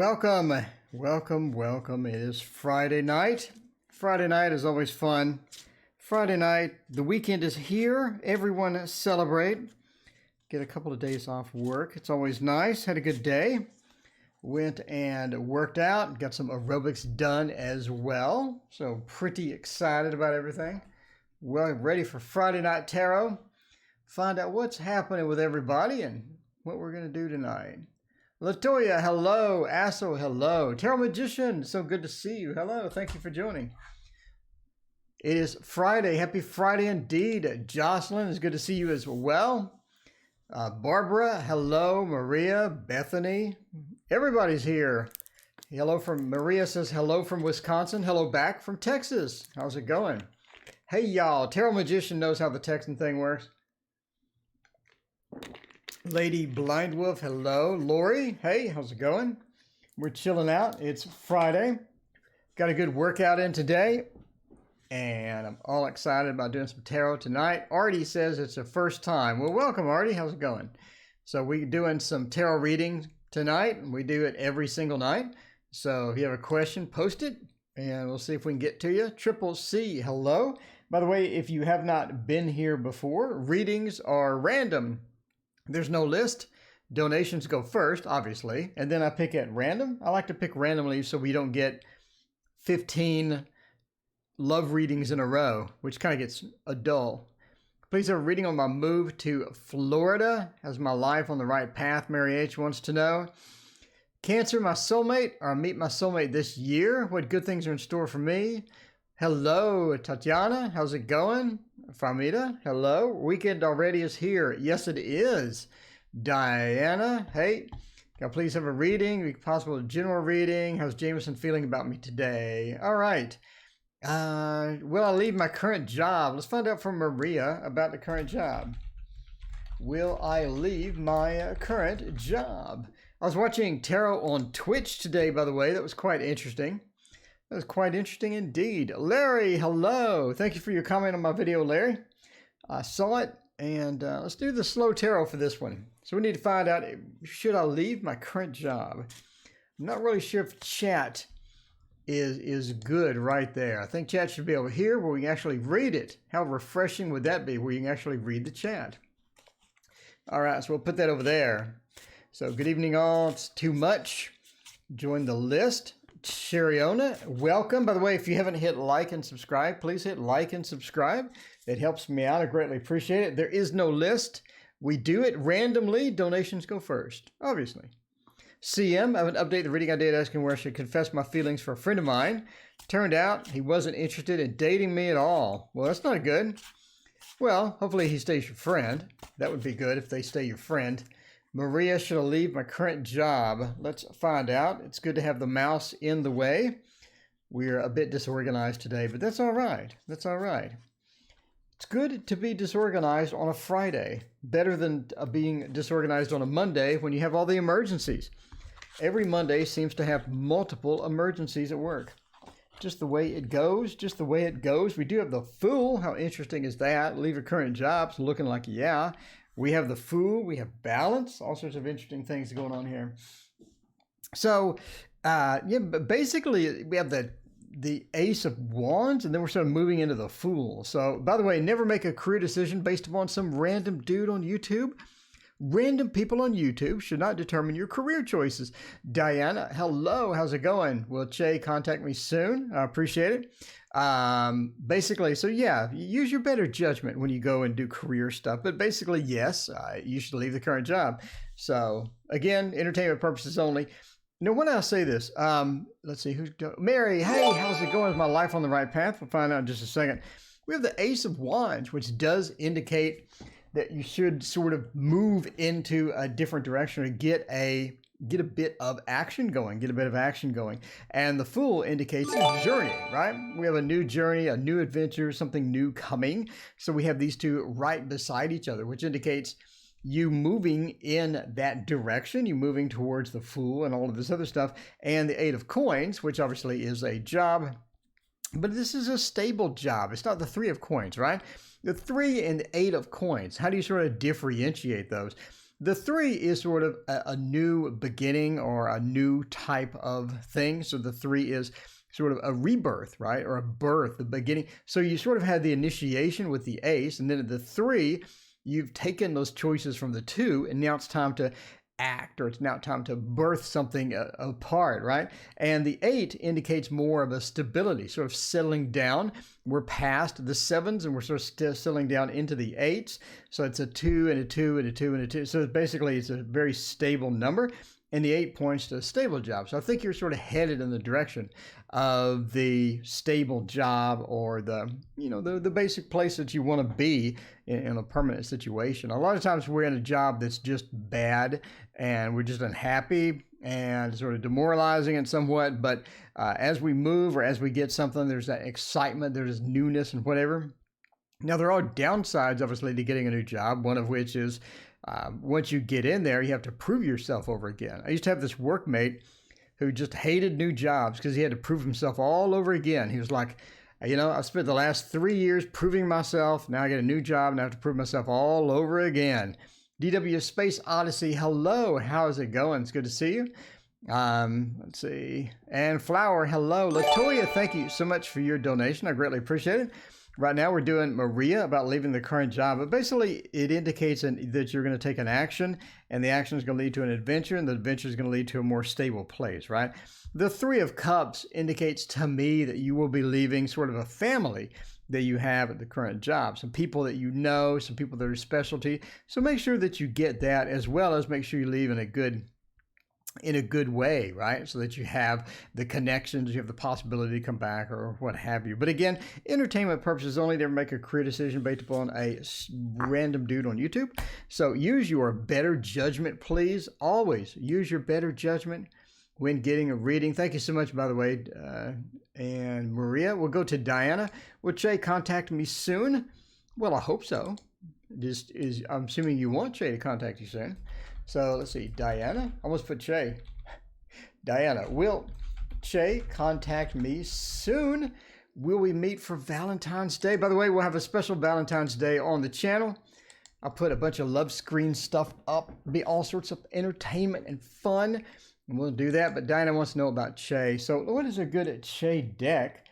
Welcome, welcome. It is Friday night. Friday night is always fun. Friday night, the weekend is here. Everyone celebrate. Get a couple of days off work. It's always nice. Had a good day. Went and worked out. Got some aerobics done as well. So pretty excited about everything. Well, ready for Friday Night Tarot. Find out what's happening with everybody and what we're going to do tonight. Latoya, hello. Asso, hello. Tarot Magician, so good to see you. Hello, thank you for joining. It is Friday. Happy Friday indeed. Jocelyn, it's good to see you as well. Barbara, hello. Maria, Bethany, everybody's here. Hello from Maria says hello from Wisconsin. Hello back from Texas. How's it going? Hey, y'all. Tarot Magician knows how the texting thing works. Lady Blind Wolf, hello. Lori, hey, how's it going? We're chilling out. It's Friday. Got a good workout in today. And I'm all excited about doing some tarot tonight. Artie says it's the first time. Well, welcome, Artie. How's it going? So we're doing some tarot reading tonight. We do it every single night. So if you have a question, post it. And we'll see if we can get to you. Triple C, hello. By the way, if you have not been here before, readings are random. There's no list. Donations go first, obviously, and then I pick at random. I like to pick randomly so we don't get 15 love readings in a row, which kind of gets dull. Please have a reading on my move to Florida. Has my life on the right path? Mary H. wants to know. Cancer, my soulmate, or meet my soulmate this year. What good things are in store for me? Hello, Tatiana. How's it going? Famita, hello. Weekend already is here. Yes, it is. Diana, hey. Can I please have a reading? Possible general reading. How's Jameson feeling about me today? All right. Will I leave my current job? Let's find out from Maria about the current job. Will I leave my current job? I was watching tarot on Twitch today, by the way. That was quite interesting. That was quite interesting indeed. Larry, hello. Thank you for your comment on my video, Larry. I saw it, and let's do the slow tarot for this one. So we need to find out, should I leave my current job? I'm not really sure if chat is good right there. I think chat should be over here where we can actually read it. How refreshing would that be where you can actually read the chat? All right, so we'll put that over there. So good evening all. It's too much. Join the list. Shariona, welcome. By the way, if you haven't hit like and subscribe, please hit like and subscribe. It helps me out. I greatly appreciate it. There is no list. We do it randomly. Donations go first, obviously. CM, I would update the reading I did asking where I should confess my feelings for a friend of mine. Turned out he wasn't interested in dating me at all. Well, that's not good. Well, hopefully he stays your friend. That would be good if they stay your friend. Maria, should I leave my current job? Let's find out. It's good to have the mouse in the way. We're a bit disorganized today, but that's all right. That's all right. It's good to be disorganized on a Friday. Better than being disorganized on a Monday when you have all the emergencies. Every Monday seems to have multiple emergencies at work. Just the way it goes, just the way it goes. We do have the Fool. How interesting is that? Leave your current job. So looking like, yeah. We have the Fool, we have Balance, all sorts of interesting things going on here. So, but basically we have the Ace of Wands, and then we're sort of moving into the Fool. So, by the way, never make a career decision based upon some random dude on YouTube. Random people on YouTube should not determine your career choices. Diana, hello, how's it going? Will Che contact me soon? I appreciate it. Basically, so yeah, use your better judgment when you go and do career stuff. But basically, yes, you should leave the current job. So again, entertainment purposes only. Now, when I say this, let's see, Mary, hey, how's it going? Is my life on the right path? We'll find out in just a second. We have the Ace of Wands, which does indicate that you should sort of move into a different direction or get a bit of action going, And the Fool indicates a journey, right? We have a new journey, a new adventure, something new coming. So we have these two right beside each other, which indicates you moving in that direction, you moving towards the Fool and all of this other stuff. And the Eight of Coins, which obviously is a job, but this is a stable job. It's not the Three of Coins, right? The 3 and 8 of Coins, how do you sort of differentiate those? The 3 is sort of a new beginning or a new type of thing. So the 3 is sort of a rebirth, right? Or a birth, the beginning. So you sort of had the initiation with the ace, and then at the 3, you've taken those choices from the 2, and now it's time to act, or it's now time to birth something apart, right? And the 8 indicates more of a stability, sort of settling down. We're past the 7s and we're sort of still settling down into the 8s. So it's a 2 and a 2 and a 2 and a 2. So basically it's a very stable number, and the 8 points to a stable job. So I think you're sort of headed in the direction of the stable job, or the, the basic place that you want to be in a permanent situation. A lot of times we're in a job that's just bad and we're just unhappy and sort of demoralizing and somewhat. But as we move, or as we get something, there's that excitement, there's newness and whatever. Now, there are downsides, obviously, to getting a new job, one of which is once you get in there, you have to prove yourself over again. I used to have this workmate who just hated new jobs because he had to prove himself all over again. He was like, I spent the last 3 years proving myself. Now I get a new job and I have to prove myself all over again. DW Space Odyssey, hello. How is it going? It's good to see you. Let's see. And Flower, hello. Latoya, thank you so much for your donation. I greatly appreciate it. Right now we're doing Maria about leaving the current job, but basically it indicates that you're going to take an action, and the action is going to lead to an adventure, and the adventure is going to lead to a more stable place, right? The 3 of Cups indicates to me that you will be leaving sort of a family that you have at the current job, some people that you know, some people that are specialty. So make sure that you get that, as well as make sure you leave in a good way, right? So that you have the connections, you have the possibility to come back or what have you. But again, entertainment purposes only. Never make a career decision based upon a random dude on YouTube. So use your better judgment, please. Always use your better judgment when getting a reading. Thank you so much, by the way. And Maria, we'll go to Diana. Will Che contact me soon? Well, I hope so. I'm assuming you want Che to contact you soon. So let's see, Diana, almost put Che. Diana, will Che contact me soon? Will we meet for Valentine's Day? By the way, we'll have a special Valentine's Day on the channel. I'll put a bunch of love screen stuff up. It'll be all sorts of entertainment and fun. And we'll do that. But Diana wants to know about Che. So what is a good Che deck?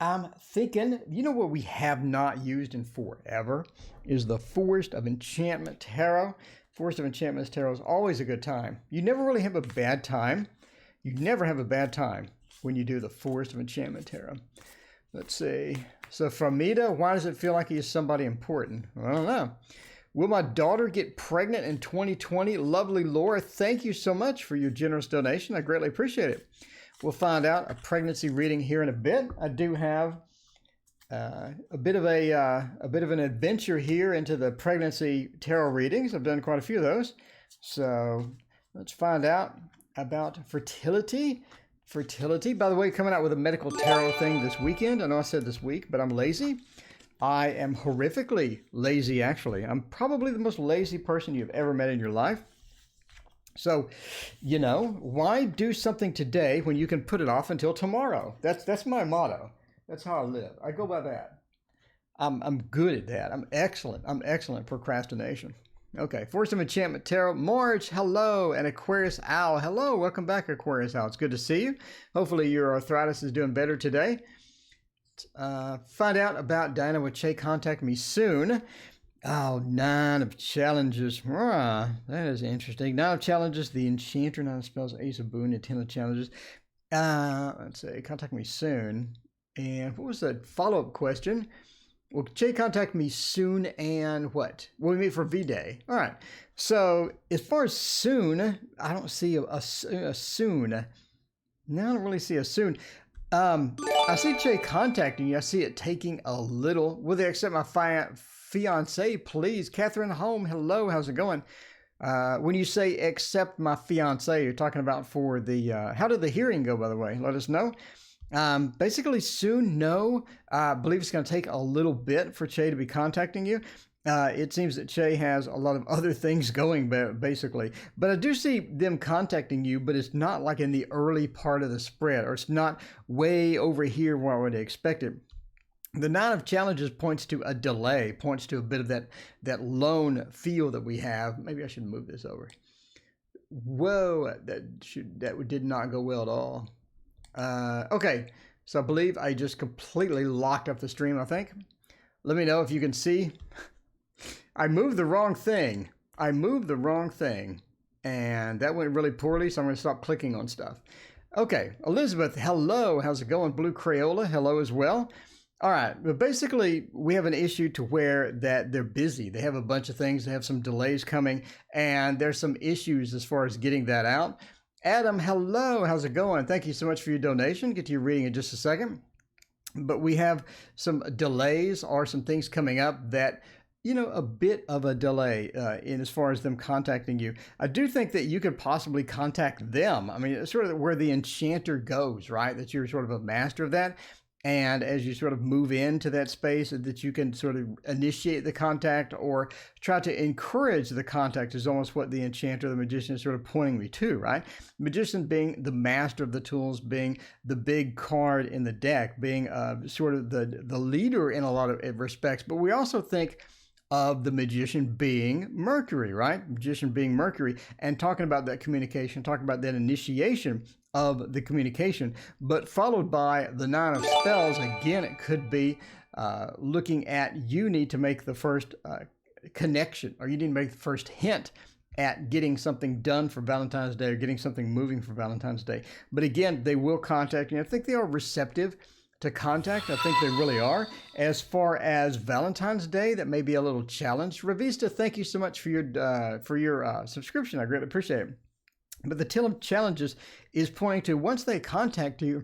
I'm thinking, what we have not used in forever is the Forest of Enchantment Tarot. Forest of Enchantment Tarot is always a good time. You never really have a bad time. You never have a bad time when you do the Forest of Enchantment Tarot. Let's see. So Framita, why does it feel like he is somebody important? I don't know. Will my daughter get pregnant in 2020? Lovely Laura, thank you so much for your generous donation. I greatly appreciate it. We'll find out a pregnancy reading here in a bit. I do have a bit of an adventure here into the pregnancy tarot readings. I've done quite a few of those. So let's find out about fertility. Fertility, by the way, coming out with a medical tarot thing this weekend. I know I said this week, but I'm lazy. I am horrifically lazy, actually. I'm probably the most lazy person you've ever met in your life. So, why do something today when you can put it off until tomorrow? That's my motto. That's how I live. I go by that. I'm good at that. I'm excellent at procrastination. Okay, Force of Enchantment Tarot. Marge, hello. And Aquarius Owl, hello. Welcome back, Aquarius Owl. It's good to see you. Hopefully your arthritis is doing better today. Find out about Diana with Che. Contact me soon. Oh, 9 of Challenges. That is interesting. 9 of Challenges, the Enchanter, 9 of Spells, Ace of Boon, and 10 of Challenges. Let's see. Contact me soon. And what was the follow-up question? Will Che contact me soon, and what? Will we meet for V-Day? All right. So as far as soon, I don't see a soon. No, I don't really see a soon. I see Che contacting you. I see it taking a little. Will they accept my fiance, please? Catherine Home, hello. How's it going? When you say accept my fiance, you're talking about for the, how did the hearing go, by the way? Let us know. Basically soon, no. I believe it's going to take a little bit for Che to be contacting you. It seems that Che has a lot of other things going, basically. But I do see them contacting you, but it's not like in the early part of the spread, or it's not way over here where I would expect it. The Nine of Challenges points to a delay, points to a bit of that lone feel that we have. Maybe I should move this over. Whoa, that did not go well at all. Okay, so I believe I just completely locked up the stream, I think. Let me know if you can see. I moved the wrong thing. And that went really poorly, so I'm going to stop clicking on stuff. Okay, Elizabeth, hello. How's it going? Blue Crayola, hello as well. All right, but basically we have an issue to where that they're busy. They have a bunch of things. They have some delays coming, and there's some issues as far as getting that out. Adam, hello. How's it going? Thank you so much for your donation. Get to your reading in just a second. But we have some delays or some things coming up that, you know, a bit of a delay in as far as them contacting you. I do think that you could possibly contact them. I mean, it's sort of where the enchanter goes, right? That you're sort of a master of that. And as you sort of move into that space, that you can sort of initiate the contact or try to encourage the contact is almost what the enchanter, the magician, is sort of pointing me to, right? Magician being the master of the tools, being the big card in the deck, being sort of the leader in a lot of respects. But we also think of the magician being Mercury, right? Magician being Mercury, and talking about that communication, talking about that initiation of the communication, but followed by the Nine of Spells. Again, it could be looking at you need to make the first connection, or you need to make the first hint at getting something done for Valentine's Day or getting something moving for Valentine's Day. But again, they will contact you. I think they are receptive to contact. I think they really are. As far as Valentine's Day, that may be a little challenge. Ravista, thank you so much for your subscription. I greatly appreciate it. But the Till of Challenges is pointing to once they contact you,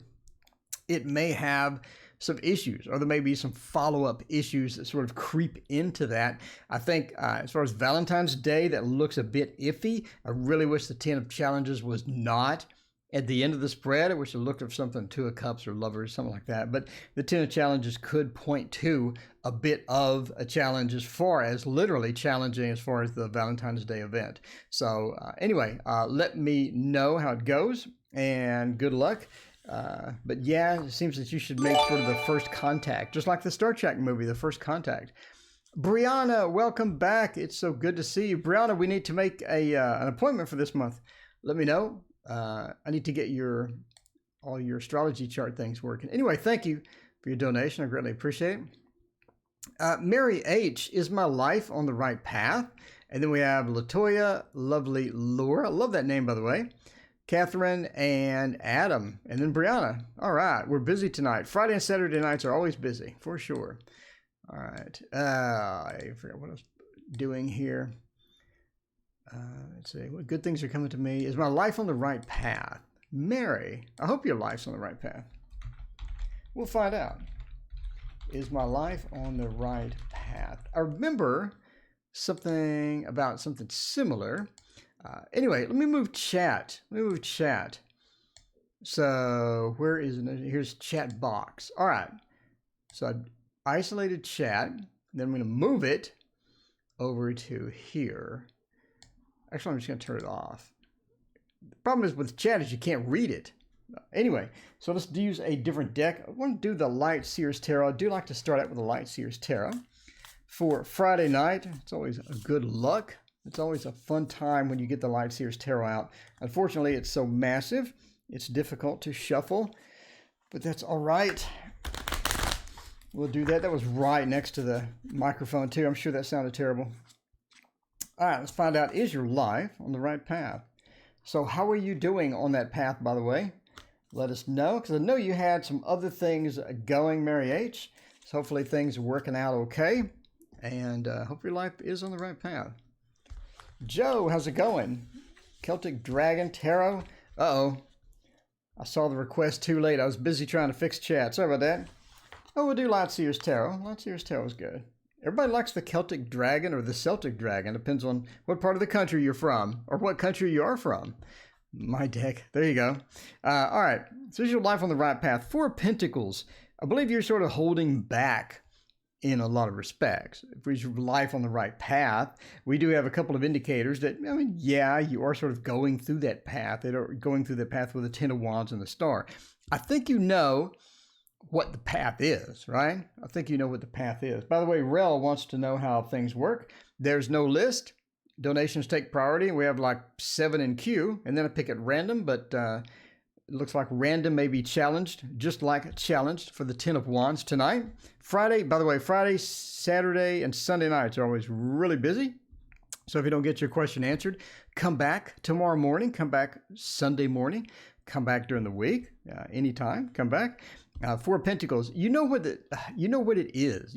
it may have some issues, or there may be some follow-up issues that sort of creep into that. I think as far as Valentine's Day, that looks a bit iffy. I really wish the 10 of Challenges was not at the end of the spread. I wish it looked at something, Two of Cups or Lovers, something like that. But the 10 of Challenges could point to a bit of a challenge as far as literally challenging as far as the Valentine's Day event. So anyway, let me know how it goes and good luck. But yeah, it seems that you should make sort of the first contact, just like the Star Trek movie, the first contact. Brianna, welcome back. It's so good to see you. Brianna, we need to make an appointment for this month. Let me know. I need to get all your astrology chart things working. Anyway, thank you for your donation. I greatly appreciate it. Mary H, is my life on the right path? And then we have Latoya, lovely Laura. I love that name, by the way. Catherine and Adam. And then Brianna. All right, we're busy tonight. Friday and Saturday nights are always busy, for sure. All right. I forgot what I was doing here. Let's see, what good things are coming to me? Is my life on the right path? Mary, I hope your life's on the right path. We'll find out. Is my life on the right path? I remember something about something similar. Anyway, let me move chat. So where is it? Here's chat box. All right. So I isolated chat. Then I'm going to move it over to here. Actually, I'm just going to turn it off. The problem is with chat is you can't read it. Anyway, so let's use a different deck. I want to do the Light Seers Tarot. I do like to start out with the Light Seers Tarot. For Friday night, it's always a good luck. It's always a fun time when you get the Light Seers Tarot out. Unfortunately, it's so massive, it's difficult to shuffle, but that's all right. We'll do that. That was right next to the microphone, too. I'm sure that sounded terrible. All right, let's find out, is your life on the right path? So how are you doing on that path, by the way? Let us know, because I know you had some other things going, Mary H. So hopefully things are working out okay, and hope your life is on the right path. Joe, how's it going? Celtic Dragon Tarot. Uh-oh. I saw the request too late. I was busy trying to fix chat. Sorry about that. Oh, we'll do Light Seers Tarot. Light Seers Tarot is good. Everybody likes the Celtic Dragon or the Celtic Dragon. Depends on what part of the country you're from or what country you are from. My deck. There you go. All right. So is your life on the right path? Four of Pentacles. I believe you're sort of holding back in a lot of respects. If it's your life on the right path, we do have a couple of indicators that, I mean, yeah, you are sort of going through that path. They are going through that path with the Ten of Wands and the Star. I think you know what the path is, right? I think you know what the path is. By the way, Rel wants to know how things work. There's no list. Donations take priority. We have like 7 in queue, and then I pick at random, but it looks like random may be challenged, just like challenged for the 10 of Wands tonight. Friday, by the way, Friday, Saturday, and Sunday nights are always really busy. So if you don't get your question answered, come back tomorrow morning, come back Sunday morning, come back during the week, anytime, come back. 4 of Pentacles, you know what it is. You know what it is.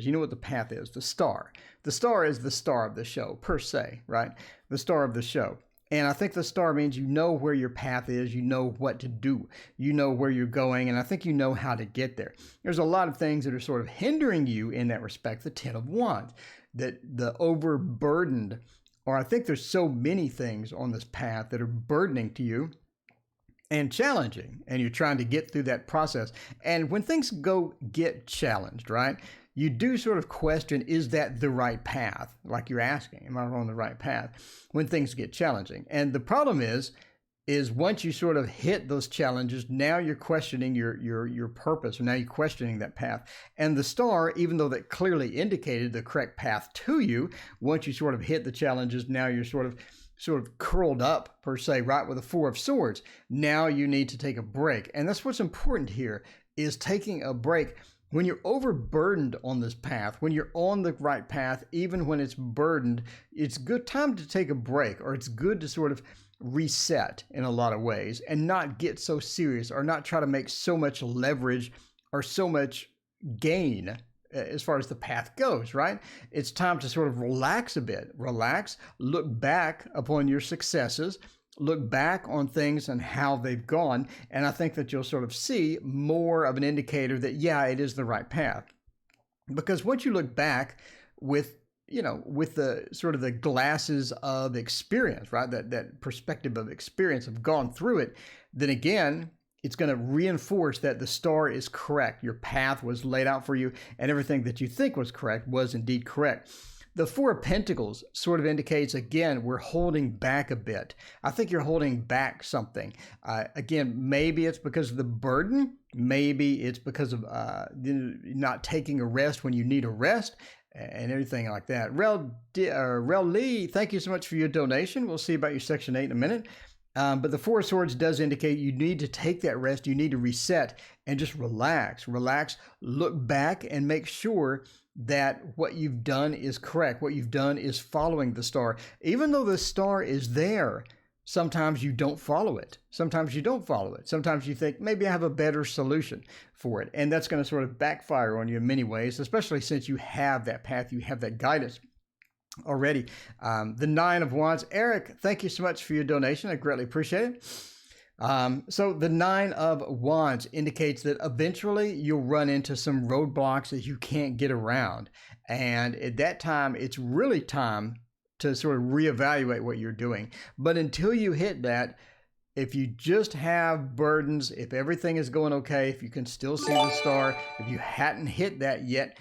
You know what the path is, the star. The star is the star of the show, per se, right? The star of the show. And I think the star means you know where your path is, you know what to do, you know where you're going, and I think you know how to get there. There's a lot of things that are sort of hindering you in that respect, the 10 of Wands, that the overburdened, or I think there's so many things on this path that are burdening to you and challenging, and you're trying to get through that process. And when things get challenged, right, you do sort of question, is that the right path? Like you're asking, am I on the right path when things get challenging? And the problem is once you sort of hit those challenges, now you're questioning your purpose, or now you're questioning that path. And the star, even though that clearly indicated the correct path to you, once you sort of hit the challenges, now you're sort of curled up, per se, right, with the 4 of Swords. Now you need to take a break. And that's what's important here, is taking a break. When you're overburdened on this path, when you're on the right path, even when it's burdened, it's good time to take a break, or it's good to sort of reset in a lot of ways and not get so serious, or not try to make so much leverage or so much gain as far as the path goes, right? It's time to sort of relax a bit. Relax, look back upon your successes, look back on things and how they've gone, and I think that you'll sort of see more of an indicator that, yeah, it is the right path. Because once you look back with the sort of the glasses of experience, right, that perspective of experience, have gone through it, then again, it's going to reinforce that the star is correct. Your path was laid out for you, and everything that you think was correct was indeed correct. The 4 of Pentacles sort of indicates, again, we're holding back a bit. I think you're holding back something. Again, maybe it's because of the burden. Maybe it's because of not taking a rest when you need a rest, and everything like that. Rel Lee, thank you so much for your donation. We'll see about your Section 8 in a minute. But the 4 of Swords does indicate you need to take that rest, you need to reset and just relax, look back and make sure that what you've done is correct. What you've done is following the star. Even though the star is there, sometimes you don't follow it. Sometimes you don't follow it. Sometimes you think, maybe I have a better solution for it. And that's going to sort of backfire on you in many ways, especially since you have that path, you have that guidance already. The 9 of Wands. Eric, thank you so much for your donation. I greatly appreciate it. So the 9 of Wands indicates that eventually you'll run into some roadblocks that you can't get around. And at that time, it's really time to sort of reevaluate what you're doing. But until you hit that, if you just have burdens, if everything is going okay, if you can still see the star, if you hadn't hit that yet,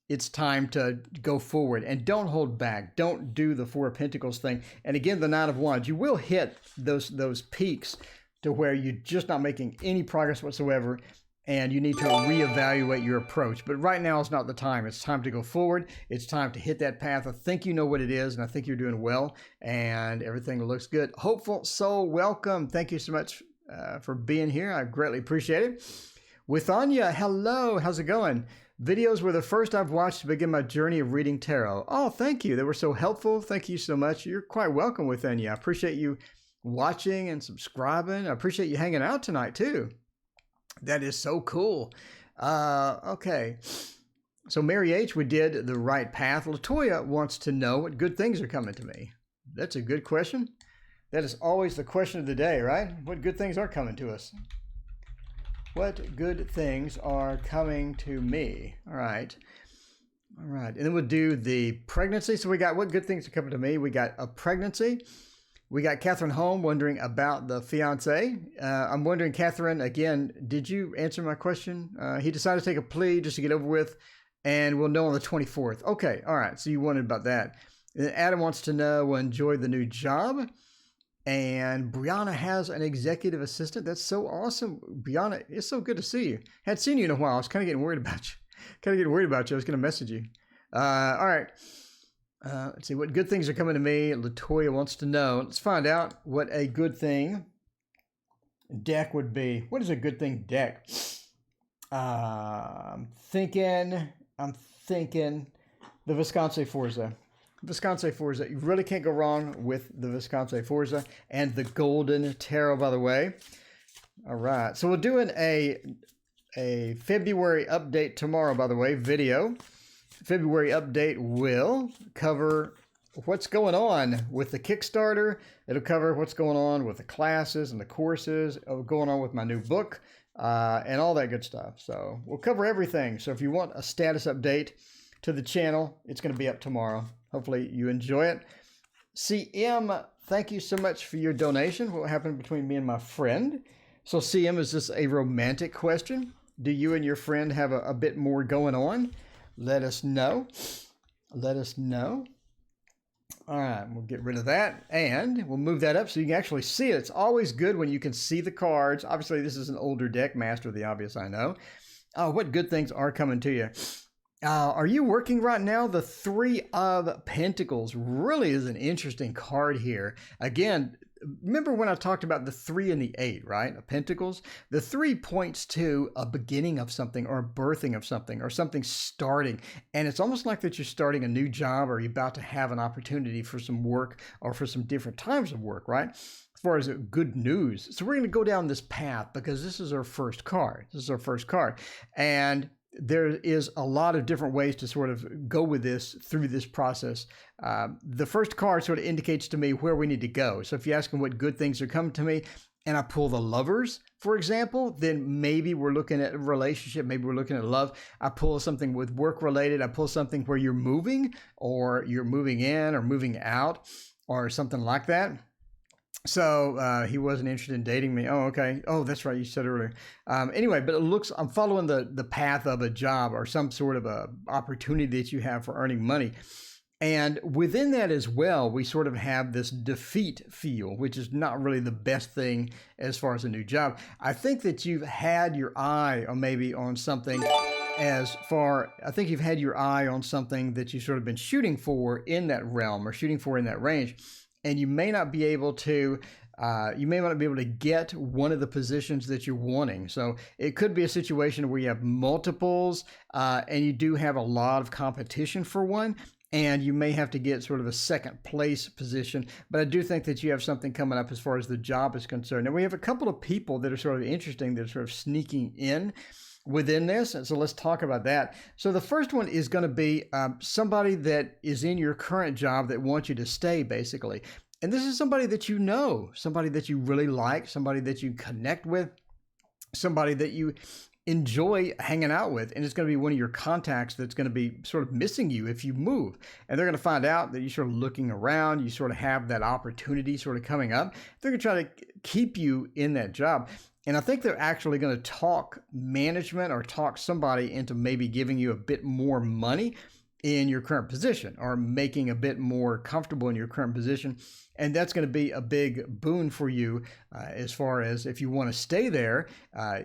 it's time to go forward and don't hold back. Don't do the 4 of Pentacles thing. And again, the 9 of Wands, you will hit those peaks to where you're just not making any progress whatsoever, and you need to reevaluate your approach. But right now is not the time. It's time to go forward. It's time to hit that path. I think you know what it is, and I think you're doing well, and everything looks good. Hopeful Soul, welcome. Thank you so much for being here. I greatly appreciate it. With Anya, hello. How's it going? Videos were the first I've watched to begin my journey of reading tarot. Oh, thank you. They were so helpful. Thank you so much. You're quite welcome with Anya. I appreciate you watching and subscribing. I appreciate you hanging out tonight too. That is so cool. Okay. So Mary H, we did the right path. Latoya wants to know what good things are coming to me. That's a good question. That is always the question of the day, right? What good things are coming to us? What good things are coming to me? All right. All right. And then we'll do the pregnancy. So we got what good things are coming to me. We got a pregnancy. We got Catherine Home wondering about the fiance. I'm wondering, Catherine, again, did you answer my question? He decided to take a plea just to get over with, and we'll know on the 24th. Okay. All right. So you wondered about that. And Adam wants to know, will enjoy the new job. And Brianna has an executive assistant. That's so awesome. Brianna, it's so good to see you. Hadn't seen you in a while. I was kind of getting worried about you. I was going to message you. All right. Let's see what good things are coming to me. Latoya wants to know. Let's find out what a good thing deck would be. What is a good thing deck? I'm thinking the Visconti Forza. Visconti Forza. You really can't go wrong with the Visconti Forza and the Golden Tarot, by the way. All right. So we're doing a February update tomorrow, by the way, video. February update will cover what's going on with the Kickstarter. It'll cover what's going on with the classes and the courses, going on with my new book, and all that good stuff. So we'll cover everything. So if you want a status update to the channel, it's going to be up tomorrow. Hopefully you enjoy it. CM, thank you so much for your donation. What happened between me and my friend? So CM, is this a romantic question? Do you and your friend have a bit more going on? Let us know. Let us know. All right, we'll get rid of that, and we'll move that up so you can actually see it. It's always good when you can see the cards. Obviously, this is an older deck, Master of the Obvious, I know. What good things are coming to you? Are you working right now? The Three of Pentacles really is an interesting card here. Again, remember when I talked about the 3 and the 8, right? Of Pentacles? The 3 points to a beginning of something or a birthing of something or something starting. And it's almost like that you're starting a new job or you're about to have an opportunity for some work or for some different types of work, right? As far as good news. So we're going to go down this path because this is our first card. This is our first card. And there is a lot of different ways to sort of go with this through this process. The first card sort of indicates to me where we need to go. So if you ask me what good things are coming to me and I pull the Lovers, for example, then maybe we're looking at a relationship. Maybe we're looking at love. I pull something with work related. I pull something where you're moving or you're moving in or moving out or something like that. So he wasn't interested in dating me. Oh, okay. Oh, that's right. You said earlier. Anyway, but it looks, I'm following the path of a job or some sort of a opportunity that you have for earning money. And within that as well, we sort of have this defeat feel, which is not really the best thing as far as a new job. I think that you've had your eye or maybe on something I think you've had your eye on something that you've sort of been shooting for in that realm or shooting for in that range. And you may not be able to get one of the positions that you're wanting. So it could be a situation where you have multiples and you do have a lot of competition for one, and you may have to get sort of a second place position. But I do think that you have something coming up as far as the job is concerned. And we have a couple of people that are sort of interesting, that are sort of sneaking in within this. And so let's talk about that. So the first one is going to be somebody that is in your current job that wants you to stay, basically. And this is somebody that you know, somebody that you really like, somebody that you connect with, somebody that you enjoy hanging out with. And it's going to be one of your contacts that's going to be sort of missing you if you move. And they're going to find out that you're sort of looking around, you sort of have that opportunity sort of coming up. They're going to try to keep you in that job. And I think they're actually going to talk management or talk somebody into maybe giving you a bit more money in your current position or making a bit more comfortable in your current position. And that's going to be a big boon for you as far as if you want to stay there.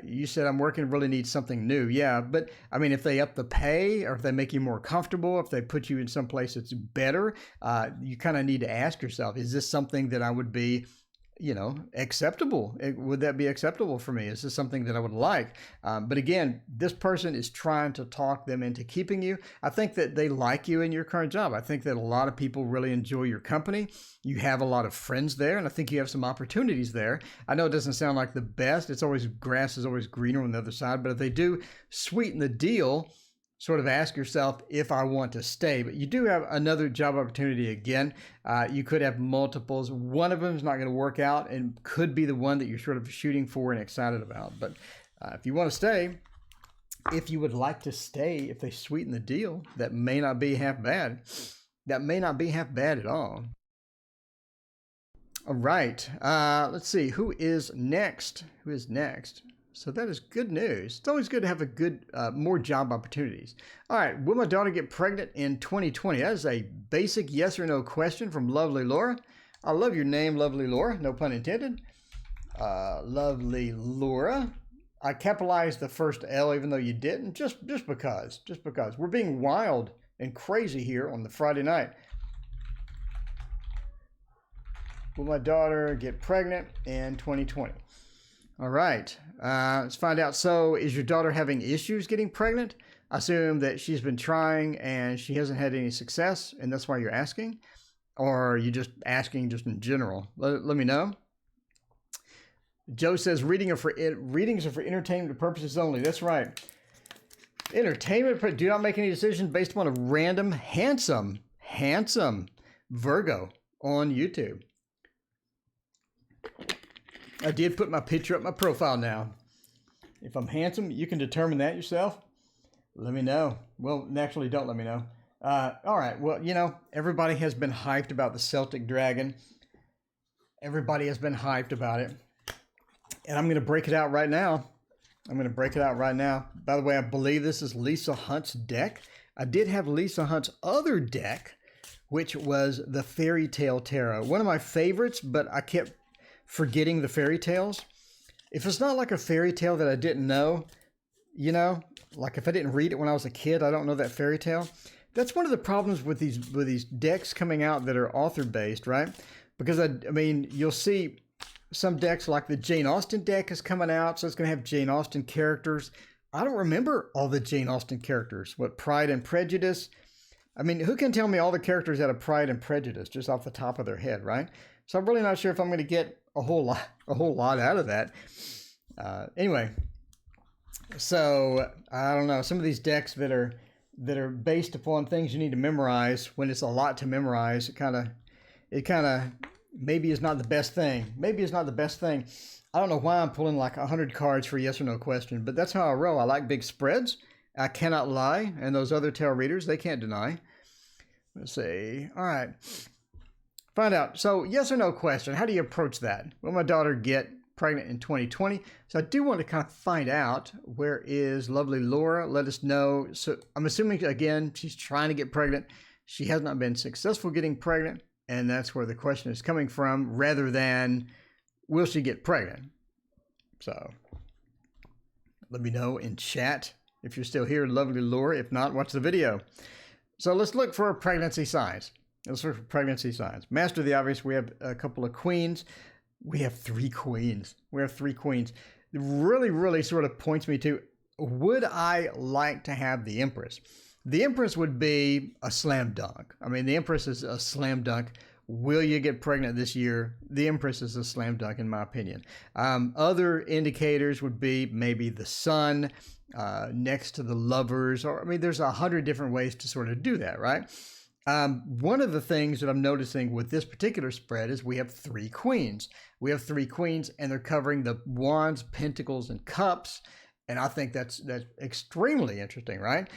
You said, I'm working, really need something new. Yeah, but I mean, if they up the pay or if they make you more comfortable, if they put you in some place that's better, you kind of need to ask yourself, is this something that I would be acceptable? Would that be acceptable for me? Is this something that I would like? But again, this person is trying to talk them into keeping you. I think that they like you in your current job. I think that a lot of people really enjoy your company. You have a lot of friends there, and I think you have some opportunities there. I know it doesn't sound like the best. It's always, grass is always greener on the other side, but if they do sweeten the deal, sort of ask yourself if I want to stay. But you do have another job opportunity again. You could have multiples. One of them is not going to work out and could be the one that you're sort of shooting for and excited about. But if you want to stay, if you would like to stay, if they sweeten the deal, that may not be half bad. That may not be half bad at all. All right. Let's see. Who is next? Who is next? So that is good news. It's always good to have a good, more job opportunities. All right, will my daughter get pregnant in 2020? That is a basic yes or no question from lovely Laura. I love your name, lovely Laura. No pun intended. Lovely Laura. I capitalized the first L even though you didn't, just because. We're being wild and crazy here on the Friday night. Will my daughter get pregnant in 2020? All right, let's find out. So is your daughter having issues getting pregnant? I assume that she's been trying and she hasn't had any success, and that's why you're asking. Or are you just asking just in general? Let me know. Joe says readings are for entertainment purposes only. That's right. Entertainment, but do not make any decisions based upon a random handsome Virgo on YouTube. I did put my picture up my profile now. If I'm handsome, you can determine that yourself. Let me know. Well, naturally, don't let me know. All right. Well, you know, everybody has been hyped about the Celtic Dragon. Everybody has been hyped about it. And I'm going to break it out right now. By the way, I believe this is Lisa Hunt's deck. I did have Lisa Hunt's other deck, which was the Fairy Tale Tarot. One of my favorites, but I kept forgetting the fairy tales. If it's not like a fairy tale that I didn't know, you know, like if I didn't read it when I was a kid, I don't know that fairy tale. That's one of the problems with these decks coming out that are author-based, right? Because, I mean, you'll see some decks like the Jane Austen deck is coming out, so it's going to have Jane Austen characters. I don't remember all the Jane Austen characters. What, Pride and Prejudice? I mean, who can tell me all the characters out of Pride and Prejudice just off the top of their head, right? So I'm really not sure if I'm going to get a whole lot out of that. Anyway, so I don't know. Some of these decks that are based upon things you need to memorize, when it's a lot to memorize, it kind of maybe is not the best thing. I don't know why I'm pulling like 100 cards for a yes or no question, but that's how I roll. I like big spreads. I cannot lie, and those other tarot readers, they can't deny. Let's see. All right. Find out. So yes or no question. How do you approach that? Will my daughter get pregnant in 2020? So I do want to kind of find out, where is lovely Laura? Let us know. So I'm assuming, again, she's trying to get pregnant. She has not been successful getting pregnant, and that's where the question is coming from, rather than will she get pregnant? So let me know in chat if you're still here, lovely Laura. If not, watch the video. So let's look for pregnancy signs. Master of the obvious, we have a couple of queens. We have three queens. It really sort of points me to, would I like to have the Empress? The Empress would be a slam dunk. I mean, the Empress is a slam dunk. Will you get pregnant this year? The Empress is a slam dunk, in my opinion. Other indicators would be maybe the Sun next to the Lovers. Or, I mean, there's 100 different ways to sort of do that, right? One of the things that I'm noticing with this particular spread is we have three queens. And they're covering the Wands, Pentacles, and Cups. And I think that's extremely interesting, right?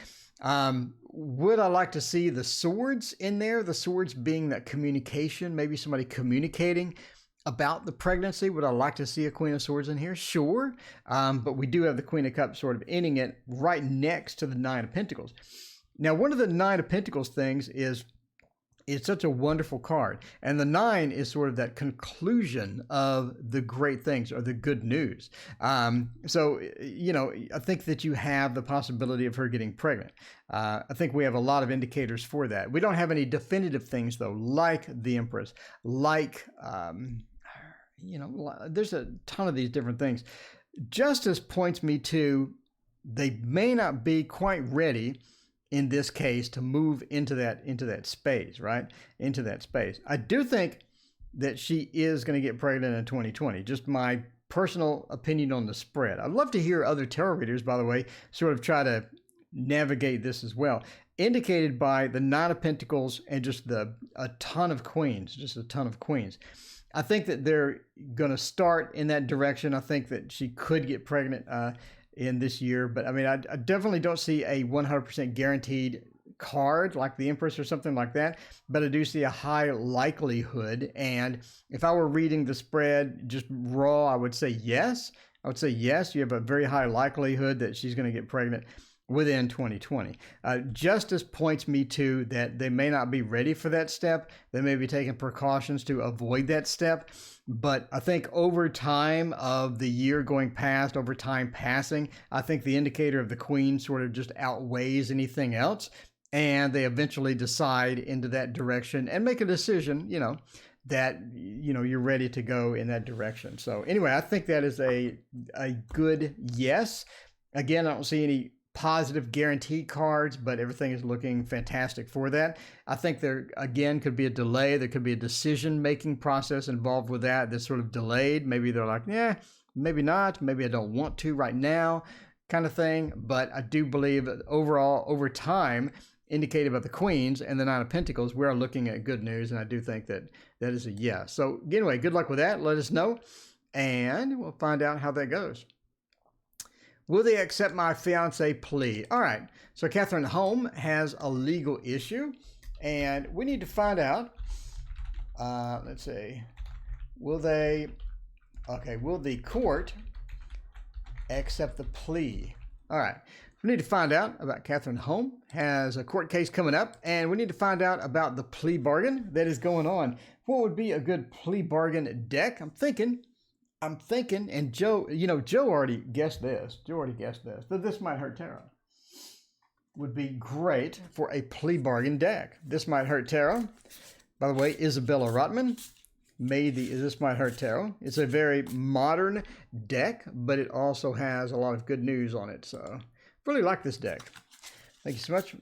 Would I like to see the Swords in there? The Swords being that communication, maybe somebody communicating about the pregnancy. Would I like to see a Queen of Swords in here? Sure. But we do have the Queen of Cups sort of ending it right next to the Nine of Pentacles. Now, one of the Nine of Pentacles things is it's such a wonderful card. And the 9 is sort of that conclusion of the great things or the good news. So, you know, I think that you have the possibility of her getting pregnant. I think we have a lot of indicators for that. We don't have any definitive things, though, like the Empress, like, you know, there's a ton of these different things. Justice points me to they may not be quite ready in this case to move into that space, right? Into that space. I do think that she is going to get pregnant in 2020. Just my personal opinion on the spread. I'd love to hear other tarot readers, by the way, sort of try to navigate this as well. Indicated by the Nine of Pentacles and just a ton of queens, I think that they're going to start in that direction. I think that she could get pregnant in this year, but I mean, I definitely don't see a 100% guaranteed card like the Empress or something like that, but I do see a high likelihood. And if I were reading the spread just raw, I would say yes. You have a very high likelihood that she's going to get pregnant within 2020. Justice points me to that they may not be ready for that step. They may be taking precautions to avoid that step. But I think over time of the year going past, over time passing, I think the indicator of the Queen sort of just outweighs anything else. And they eventually decide into that direction and make a decision, that, you're ready to go in that direction. So anyway, I think that is a good yes. Again, I don't see any positive guarantee cards, but everything is looking fantastic for that. I think there, again, could be a delay. There could be a decision-making process involved with that that's sort of delayed. Maybe they're like, yeah, maybe not. Maybe I don't want to right now kind of thing. But I do believe that overall, over time, indicated by the Queens and the Nine of Pentacles, we are looking at good news. And I do think that that is a yes. So anyway, good luck with that. Let us know. And we'll find out how that goes. Will they accept my fiance plea? All right. So Catherine Home has a legal issue, and we need to find out. Let's see. Will the court accept the plea? All right. We need to find out about Catherine Home has a court case coming up, and we need to find out about the plea bargain that is going on. What would be a good plea bargain deck? I'm thinking, and Joe, Joe already guessed this. That This Might Hurt Tarot would be great for a plea bargain deck. This Might Hurt Tarot. By the way, Isabella Rotman made the This Might Hurt Tarot. It's a very modern deck, but it also has a lot of good news on it. So really like this deck. Thank you so much.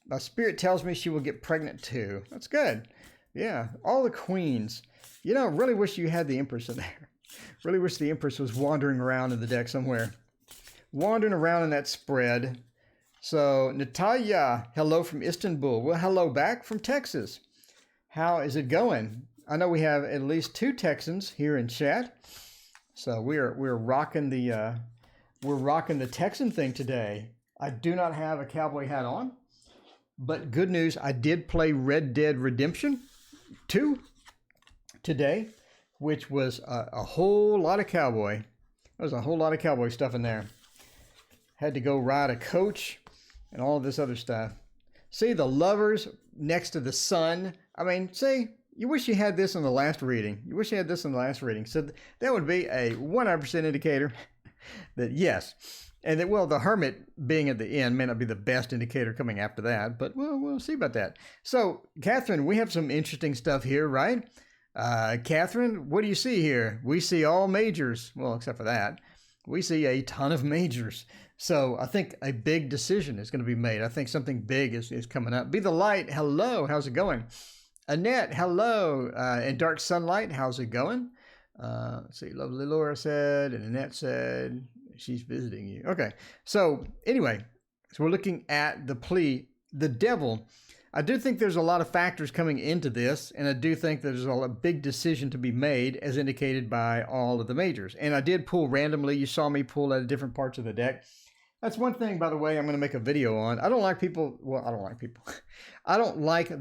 My spirit tells me she will get pregnant too. That's good. Yeah, all the queens. Really wish you had the Empress in there. Really wish the Empress was wandering around in the deck somewhere. Wandering around in that spread. So, Natalia, hello from Istanbul. Well, hello back from Texas. How is it going? I know we have at least 2 Texans here in chat. So we're rocking the Texan thing today. I do not have a cowboy hat on. But good news, I did play Red Dead Redemption 2 today, which was a whole lot of cowboy. There was a whole lot of cowboy stuff in there. Had to go ride a coach and all this other stuff. See, the lovers next to the sun. I mean, see, you wish you had this in the last reading. So that would be a 100% indicator that yes. And that, well, the Hermit being at the end may not be the best indicator coming after that, but we'll see about that. So, Catherine, we have some interesting stuff here, right? Catherine, what do you see here? We see all majors. Well, except for that. We see a ton of majors. So I think a big decision is going to be made. I think something big is coming up. Be the Light, hello. How's it going? Annette, hello. And Dark Sunlight, how's it going? Let's see. Lovely Laura said, and Annette said she's visiting you. Okay. So anyway, so we're looking at the plea, the Devil. I do think there's a lot of factors coming into this, and I do think there's a big decision to be made as indicated by all of the majors. And I did pull randomly. You saw me pull at different parts of the deck. That's one thing, by the way, I'm going to make a video on. I don't like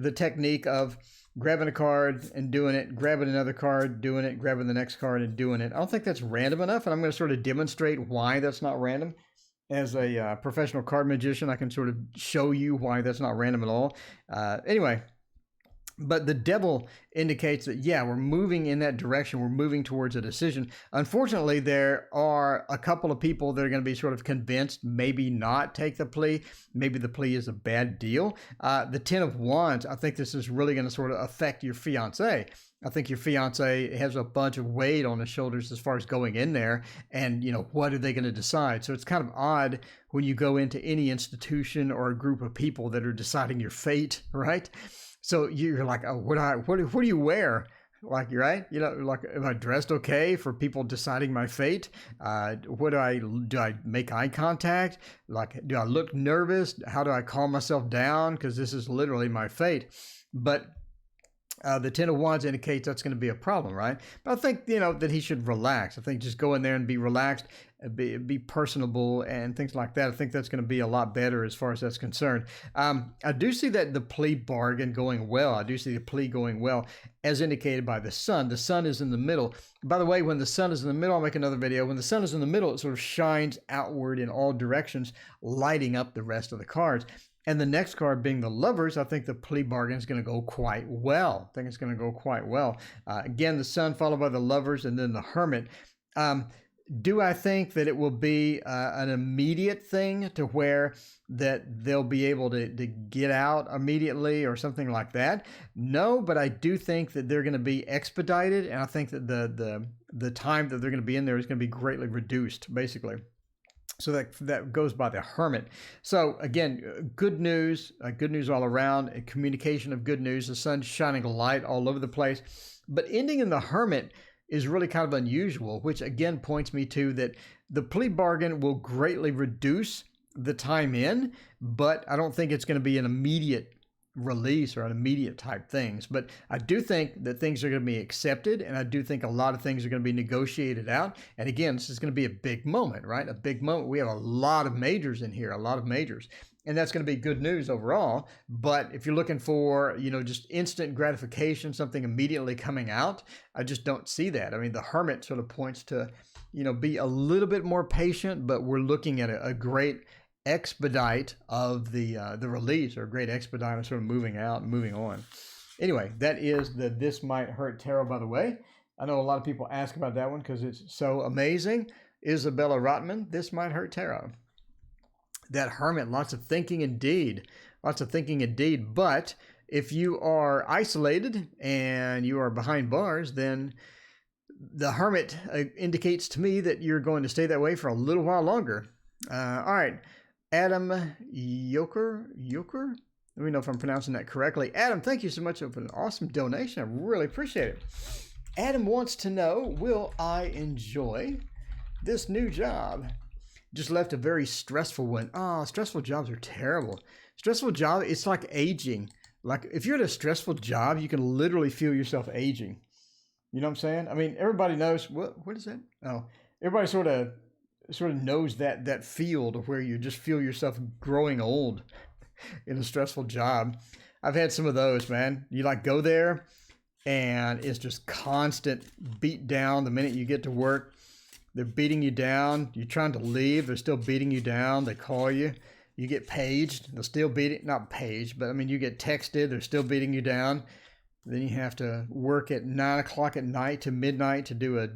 the technique of grabbing a card and doing it, grabbing another card, doing it, grabbing the next card and doing it. I don't think that's random enough, and I'm going to sort of demonstrate why that's not random. As a professional card magician, I can sort of show you why that's not random at all. Anyway, but the Devil indicates that, yeah, we're moving in that direction. We're moving towards a decision. Unfortunately, there are a couple of people that are going to be sort of convinced, maybe not take the plea. Maybe the plea is a bad deal. The Ten of Wands, I think this is really going to sort of affect your fiance. I think your fiance has a bunch of weight on his shoulders as far as going in there and, what are they going to decide? So it's kind of odd when you go into any institution or a group of people that are deciding your fate, right? So you're like, oh, what do you wear? Like, right? Like, am I dressed okay for people deciding my fate? Do I make eye contact? Like, do I look nervous? How do I calm myself down? Because this is literally my fate. But the Ten of Wands indicates that's going to be a problem, right? But I think, that he should relax. I think just go in there and be relaxed. be personable and things like that. I think that's going to be a lot better as far as that's concerned. I do see that the plea bargain going well. I do see the plea going well, as indicated by the sun. The sun is in the middle. By the way, when the sun is in the middle, I'll make another video. When the sun is in the middle, it sort of shines outward in all directions, lighting up the rest of the cards. And the next card being the Lovers, I think the plea bargain is going to go quite well. I think it's going to go quite well. Again, the Sun followed by the Lovers and then the Hermit. Do I think that it will be an immediate thing to where that they'll be able to get out immediately or something like that? No, but I do think that they're going to be expedited, and I think that the time that they're going to be in there is going to be greatly reduced, basically. So that goes by the Hermit. So again, good news all around, a communication of good news, the sun's shining light all over the place. But ending in the Hermit is really kind of unusual, which again points me to that the plea bargain will greatly reduce the time in, but I don't think it's going to be an immediate release or an immediate type things. But I do think that things are going to be accepted, and I do think a lot of things are going to be negotiated out. And again, this is going to be a big moment, right? A big moment. We have a lot of majors in here, a lot of majors, and that's going to be good news overall. But if you're looking for, just instant gratification, something immediately coming out, I just don't see that. I mean, the Hermit sort of points to, be a little bit more patient, but we're looking at a great expedite of the release, or great expedite of sort of moving out and moving on. Anyway, that is the This Might Hurt Tarot, by the way. I know a lot of people ask about that one because it's so amazing. Isabella Rotman, This Might Hurt Tarot. That Hermit, lots of thinking indeed. Lots of thinking indeed. But if you are isolated and you are behind bars, then the Hermit indicates to me that you're going to stay that way for a little while longer. All right. Adam Yoker? Let me know if I'm pronouncing that correctly. Adam, thank you so much for an awesome donation. I really appreciate it. Adam wants to know, will I enjoy this new job? Just left a very stressful one. Stressful jobs are terrible. Stressful job, it's like aging. Like if you're at a stressful job, you can literally feel yourself aging. You know what I'm saying? I mean, everybody knows, what is that? Oh, everybody sort of knows that field of where you just feel yourself growing old in a stressful job. I've had some of those, man. You go there and it's just constant beat down the minute you get to work. They're beating you down. You're trying to leave. They're still beating you down. They call you. You get paged. They'll still beat it. Not paged, but I mean, you get texted. They're still beating you down. Then you have to work at 9 o'clock at night to midnight to do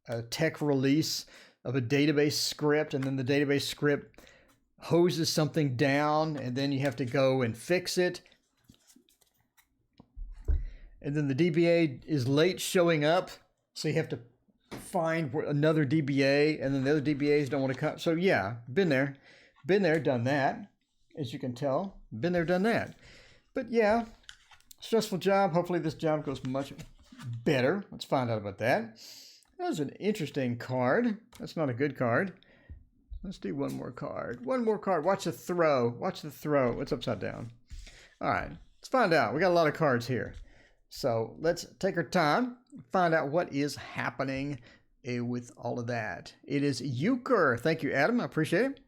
a tech release of a database script, and then the database script hoses something down, and then you have to go and fix it. And then the DBA is late showing up, so you have to find another DBA, and then the other DBAs don't want to come. So yeah, been there, done that, as you can tell. Been there, done that. But yeah, stressful job. Hopefully this job goes much better. Let's find out about that. That was an interesting card. That's not a good card. Let's do one more card. One more card. Watch the throw. Watch the throw. It's upside down. All right. Let's find out. We got a lot of cards here. So let's take our time, find out what is happening with all of that. It is Euchre. Thank you, Adam. I appreciate it.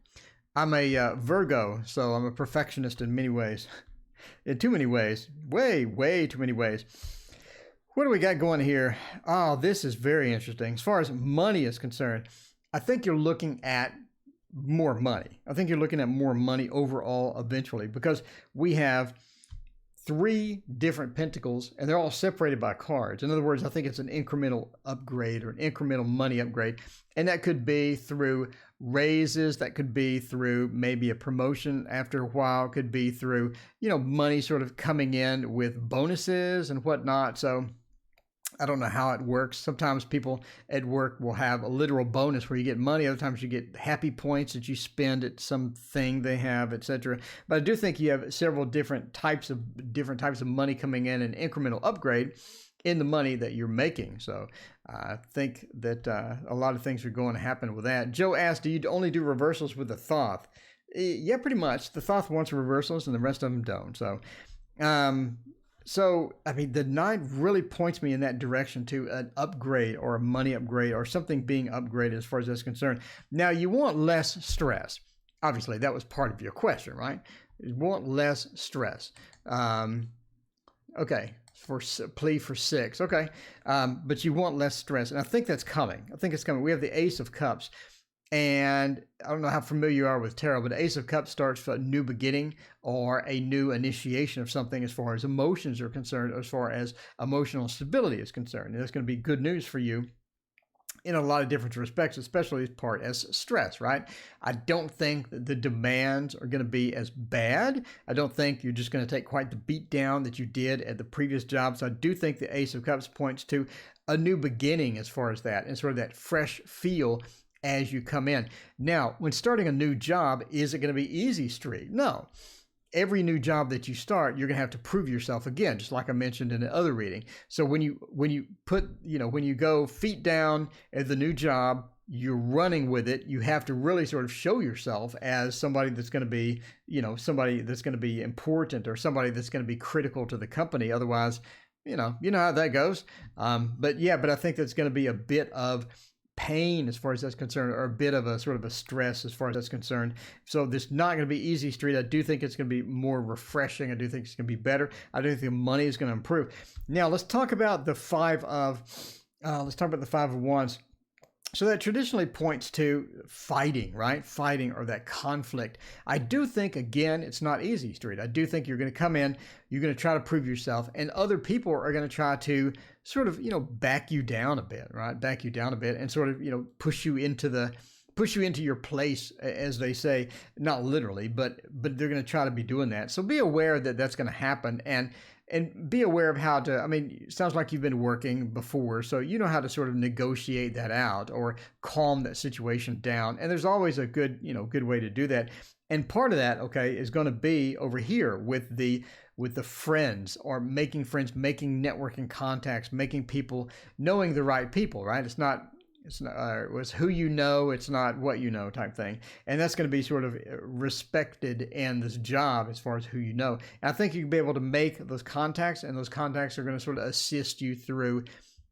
I'm a Virgo, so I'm a perfectionist in many ways. In too many ways. Way too many ways. What do we got going here? Oh, this is very interesting. As far as money is concerned, I think you're looking at more money. I think you're looking at more money overall eventually, because we have 3 different pentacles and they're all separated by cards. In other words, I think it's an incremental upgrade or an incremental money upgrade. And that could be through raises, that could be through maybe a promotion after a while, it could be through, money sort of coming in with bonuses and whatnot. So I don't know how it works. Sometimes people at work will have a literal bonus where you get money. Other times you get happy points that you spend at something they have, etc. But I do think you have several different types of money coming in, an incremental upgrade in the money that you're making. So I think that a lot of things are going to happen with that. Joe asked, do you only do reversals with the Thoth? Yeah, pretty much. The Thoth wants reversals and the rest of them don't. So So, I mean, the 9 really points me in that direction to an upgrade or a money upgrade or something being upgraded as far as that's concerned. Now, you want less stress. Obviously, that was part of your question, right? You want less stress. Okay, for plea for 6. Okay, but you want less stress, and I think that's coming. I think it's coming. We have the Ace of Cups. And I don't know how familiar you are with tarot, but the Ace of Cups starts for a new beginning or a new initiation of something as far as emotions are concerned, as far as emotional stability is concerned. And that's going to be good news for you in a lot of different respects, especially as part as stress, right? I don't think that the demands are going to be as bad. I don't think you're just going to take quite the beat down that you did at the previous job. So I do think the Ace of Cups points to a new beginning as far as that, and sort of that fresh feel as you come in. Now, when starting a new job, is it going to be easy street? No. Every new job that you start, you're going to have to prove yourself again, just like I mentioned in the other reading. So when you go feet down at the new job, you're running with it. You have to really sort of show yourself as somebody that's going to be, somebody that's going to be important or somebody that's going to be critical to the company. Otherwise, you know how that goes. But I think that's going to be a bit of pain as far as that's concerned, or a bit of a sort of a stress as far as that's concerned. So this not going to be easy street. I do think it's going to be more refreshing. I do think it's going to be better. I do think the money is going to improve. Now let's talk about the 5 of Wands. So that traditionally points to fighting, right? Fighting or that conflict. I do think, again, it's not easy street. I do think you're going to come in, you're going to try to prove yourself, and other people are going to try to sort of, back you down a bit, right? Back you down a bit and sort of, push you into your place, as they say, not literally, but they're going to try to be doing that. So be aware that that's going to happen, and be aware of how to, it sounds like you've been working before, so you know how to sort of negotiate that out or calm that situation down. And there's always a good way to do that. And part of that, okay, is going to be over here with the friends, or making friends, making networking contacts, making people, knowing the right people, right? It's who you know, it's not what you know type thing. And that's going to be sort of respected in this job as far as who you know. And I think you'll be able to make those contacts, and those contacts are going to sort of assist you through,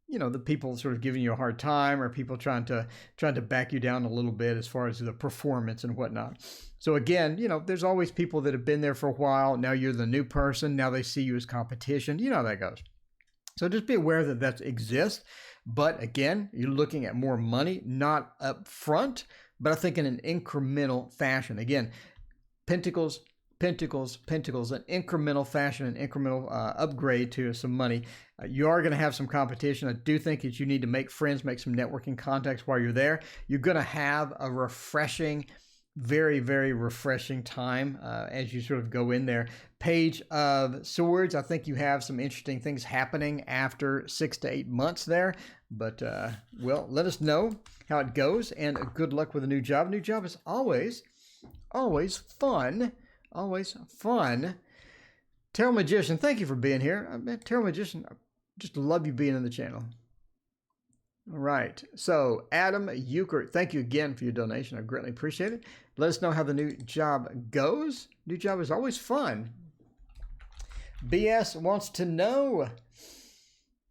the people sort of giving you a hard time, or people trying to back you down a little bit as far as the performance and whatnot. So again, there's always people that have been there for a while. Now you're the new person. Now they see you as competition. You know how that goes. So just be aware that exists. But again, you're looking at more money, not up front, but I think in an incremental fashion. Again, Pentacles, an incremental fashion, an incremental upgrade to some money. You are going to have some competition. I do think that you need to make friends, make some networking contacts while you're there. You're going to have a refreshing, very, very refreshing time as you sort of go in there. Page of Swords, I think you have some interesting things happening after 6 to 8 months there. But, let us know how it goes, and good luck with a new job. New job is always fun. Always fun. Tarot Magician, thank you for being here. Tarot Magician, I just love you being in the channel. All right. So, Adam Euchert, thank you again for your donation. I greatly appreciate it. Let us know how the new job goes. New job is always fun. BS wants to know,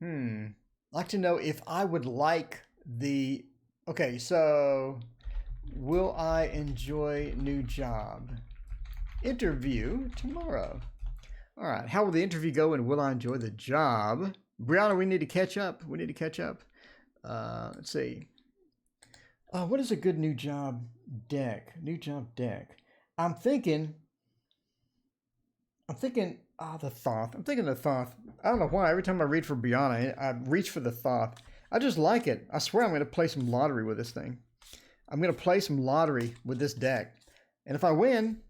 like to know if I would like the, okay, so will I enjoy new job? Interview tomorrow. All right. How will the interview go, and will I enjoy the job? Brianna, we need to catch up. Let's see. What is a good new job deck? I'm thinking the Thoth. I'm thinking the Thoth. I don't know why. Every time I read for Brianna, I reach for the Thoth. I just like it. I swear I'm going to play some lottery with this thing. I'm going to play some lottery with this deck. And if I win,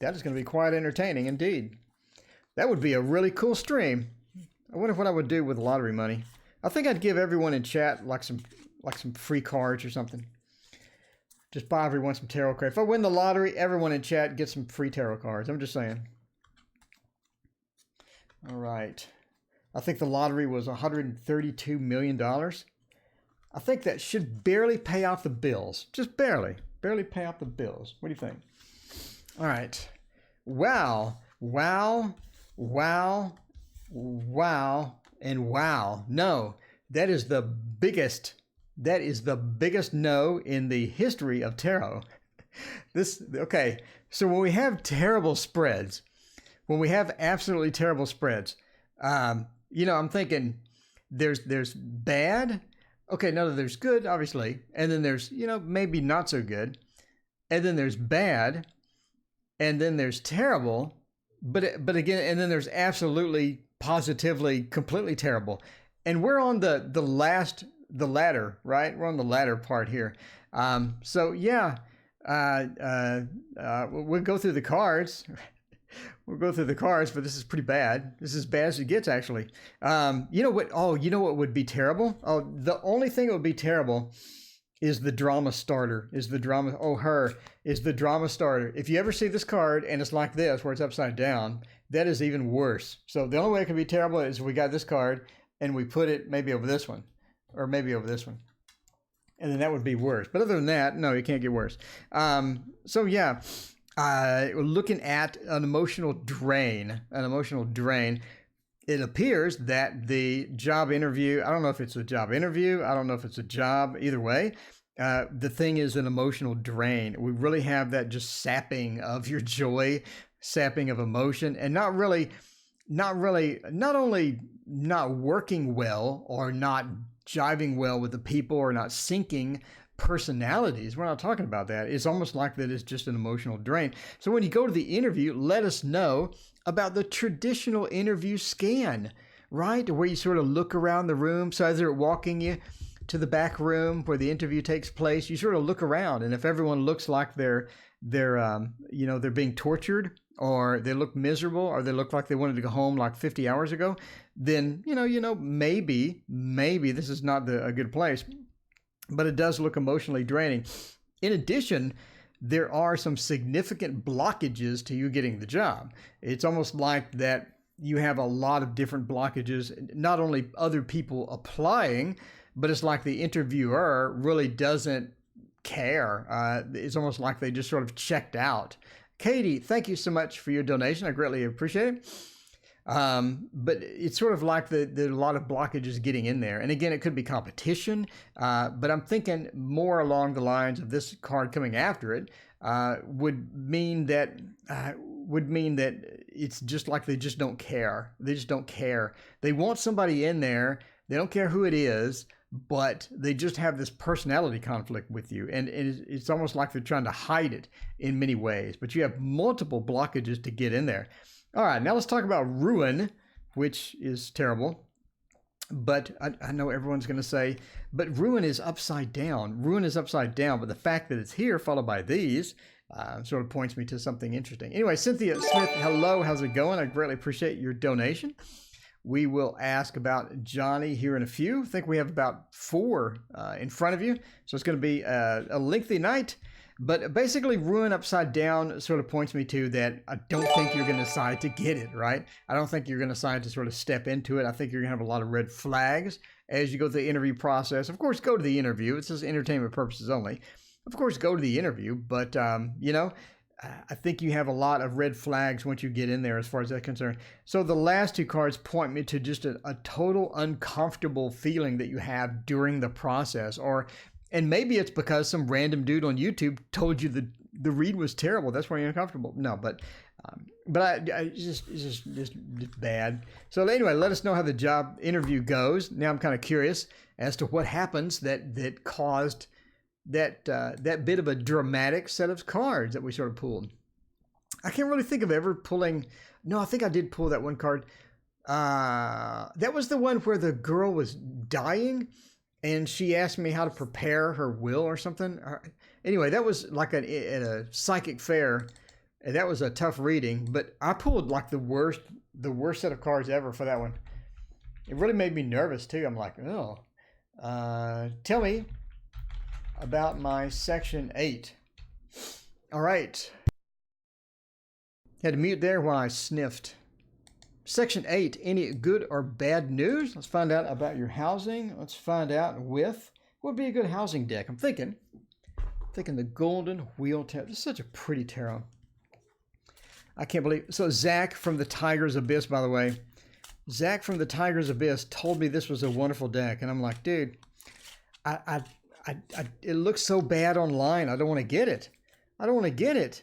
that is going to be quite entertaining indeed. That would be a really cool stream. I wonder what I would do with lottery money. I think I'd give everyone in chat like some free cards or something. Just buy everyone some tarot cards. If I win the lottery, everyone in chat gets some free tarot cards. I'm just saying. All right. I think the lottery was $132 million. I think that should barely pay off the bills. Just barely. Barely pay off the bills. What do you think? All right. Wow. wow, and wow. No, that is the biggest. That is the biggest no in the history of tarot. Okay. So when we have terrible spreads, when we have absolutely terrible spreads, I'm thinking there's bad. Okay, no, there's good, obviously, and then there's maybe not so good, and then there's bad, and then there's terrible, but again, and then there's absolutely, positively, completely terrible, and we're on the ladder, right? We're on the ladder part here. So yeah, we'll go through the cards. We'll go through the cards, but this is pretty bad. This is as bad as it gets, actually. You know what? Oh, you know what would be terrible? Oh, the only thing that would be terrible is the drama starter. Is the drama? Oh, her is the drama starter. If you ever see this card and it's like this, where it's upside down, that is even worse. So the only way it can be terrible is we got this card and we put it maybe over this one, or maybe over this one, and then that would be worse. But other than that, no, you can't get worse. So yeah. Looking at an emotional drain, it appears that the job interview, I don't know if it's a job interview, I don't know if it's a job, either way, the thing is an emotional drain. We really have that just sapping of your joy, sapping of emotion, and not only not working well or not jiving well with the people or not syncing personalities. We're not talking about that. It's almost like that it's just an emotional drain. So when you go to the interview, let us know about the traditional interview scan, right? Where you sort of look around the room. So as they're walking you to the back room where the interview takes place, you sort of look around, and if everyone looks like they're being tortured, or they look miserable, or they look like they wanted to go home like 50 hours ago, then maybe this is not a good place. But it does look emotionally draining. In addition, there are some significant blockages to you getting the job. It's almost like that you have a lot of different blockages, not only other people applying, but it's like the interviewer really doesn't care. It's almost like they just sort of checked out. Katie, thank you so much for your donation. I greatly appreciate it. But it's sort of like there are a lot of blockages getting in there. And again, it could be competition, but I'm thinking more along the lines of this card coming after it, would mean that it's just like they just don't care. They just don't care. They want somebody in there. They don't care who it is, but they just have this personality conflict with you. And it's almost like they're trying to hide it in many ways, but you have multiple blockages to get in there. All right, now let's talk about ruin, which is terrible. But I know everyone's going to say, but ruin is upside down. Ruin is upside down, but the fact that it's here followed by these sort of points me to something interesting. Anyway, Cynthia Smith, hello, how's it going? I greatly appreciate your donation. We will ask about Johnny here in a few. I think we have about 4 in front of you, so it's going to be a lengthy night. But basically, ruin upside down sort of points me to that I don't think you're going to decide to get it, right? I don't think you're going to decide to sort of step into it. I think you're going to have a lot of red flags as you go through the interview process. Of course, go to the interview. It says entertainment purposes only. Of course, go to the interview. But, I think you have a lot of red flags once you get in there as far as that's concerned. So the last 2 cards point me to just a total uncomfortable feeling that you have during the process, and maybe it's because some random dude on YouTube told you the read was terrible. That's why you're uncomfortable. No, but it's just bad. So anyway, let us know how the job interview goes. Now I'm kind of curious as to what happens that caused that bit of a dramatic set of cards that we sort of pulled. I can't really think of ever pulling. No, I think I did pull that one card. That was the one where the girl was dying, and she asked me how to prepare her will or something. Anyway, that was like at a psychic fair. And that was a tough reading, but I pulled like the worst set of cards ever for that one. It really made me nervous too. I'm like, oh. Tell me about my section 8. All right. Had to mute there while I sniffed. Section 8, any good or bad news? Let's find out about your housing. Let's find out what would be a good housing deck. I'm thinking the Golden Wheel Tarot. This is such a pretty tarot. I can't believe. So Zach from the Tiger's Abyss, by the way, Zach from the Tiger's Abyss told me this was a wonderful deck, and I'm like, dude, it looks so bad online. I don't want to get it. I don't want to get it.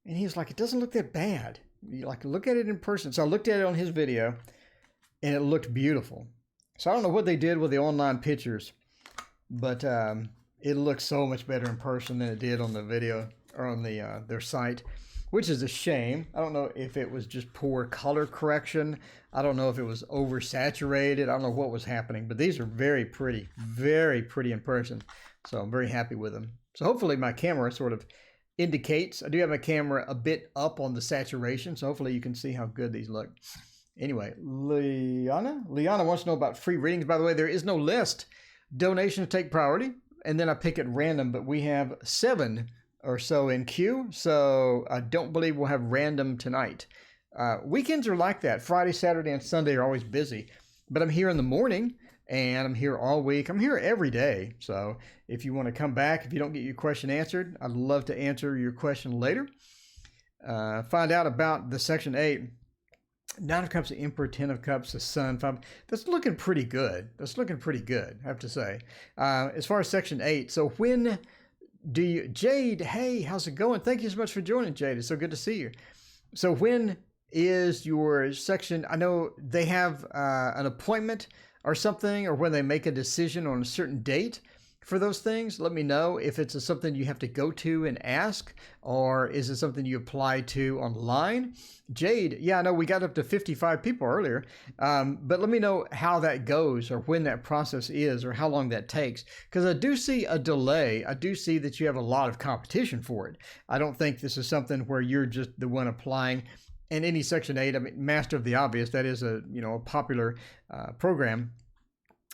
And he was like, it doesn't look that bad. You like look at it in person. So I looked at it on his video, and it looked beautiful. So I don't know what they did with the online pictures, but it looks so much better in person than it did on the video or on the their site, which is a shame. I don't know if it was just poor color correction. I don't know if it was oversaturated. I don't know what was happening, but these are very pretty in person. So I'm very happy with them. So hopefully my camera sort of indicates, I do have my camera a bit up on the saturation, so hopefully you can see how good these look. Anyway, Liana wants to know about free readings. By the way, there is no list. Donations take priority, and then I pick at random, but we have 7 or so in queue, so I don't believe we'll have random tonight. Weekends are like that. Friday, Saturday, and Sunday are always busy, but I'm here in the morning, and I'm here all week. I'm here every day, so if you want to come back, if you don't get your question answered, I'd love to answer your question later. Find out about the Section 8. 9 of Cups, the Emperor, 10 of Cups, the Sun, 5. That's looking pretty good. I have to say. As far as Section 8, so when do you... Jade, hey, how's it going? Thank you so much for joining, Jade. It's so good to see you. So when is your section... I know they have an appointment or something, or when they make a decision on a certain date for those things. Let me know if it's something you have to go to and ask, or is it something you apply to online? Jade, yeah, I know we got up to 55 people earlier, but let me know how that goes, or when that process is, or how long that takes, because I do see a delay. I do see that you have a lot of competition for it. I don't think this is something where you're just the one applying. And any Section 8, I mean, Master of the Obvious, that is a popular program.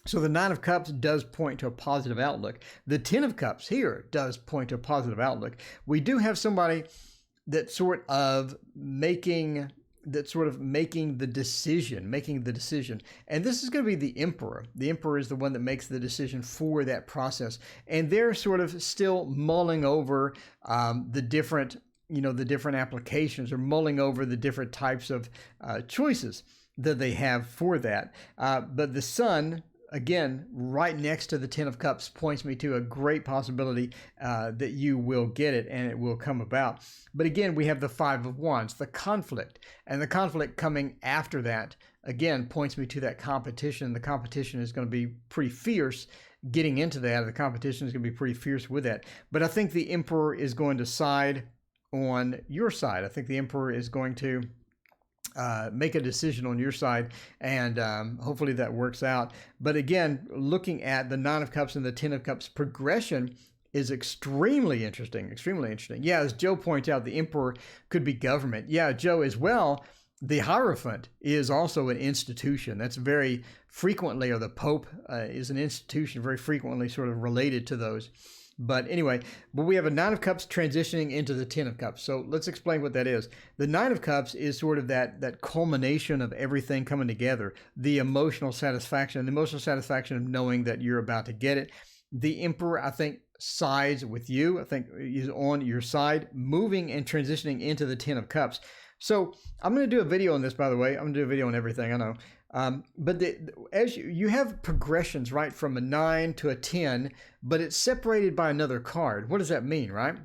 So the 9 of Cups does point to a positive outlook. The 10 of Cups here does point to a positive outlook. We do have somebody that's sort of making the decision. And this is going to be the Emperor. The Emperor is the one that makes the decision for that process. And they're sort of still mulling over the different applications, or mulling over the different types of choices that they have for that. But the Sun, again, right next to the 10 of Cups, points me to a great possibility that you will get it and it will come about. But again, we have the 5 of Wands, the conflict. And the conflict coming after that, again, points me to that competition. The competition is going to be pretty fierce getting into that. The competition is going to be pretty fierce with that. But I think the Emperor is going to side on your side. I think the Emperor is going to make a decision on your side, and hopefully that works out. But again, looking at the 9 of Cups and the 10 of Cups progression is extremely interesting. Yeah, as Joe points out, the Emperor could be government. Yeah, Joe, as well, the Hierophant is also an institution. That's very frequently, or the Pope is an institution, very frequently sort of related to those. But anyway, we have a 9 of Cups transitioning into the 10 of Cups. So let's explain what that is. The 9 of Cups is sort of that culmination of everything coming together. The emotional satisfaction of knowing that you're about to get it. The Emperor, I think, sides with you. I think is on your side, moving and transitioning into the 10 of Cups. So I'm going to do a video on this, by the way. I'm going to do a video on everything, I know. But as you have progressions, right, from a 9 to a 10, but it's separated by another card. What does that mean, right?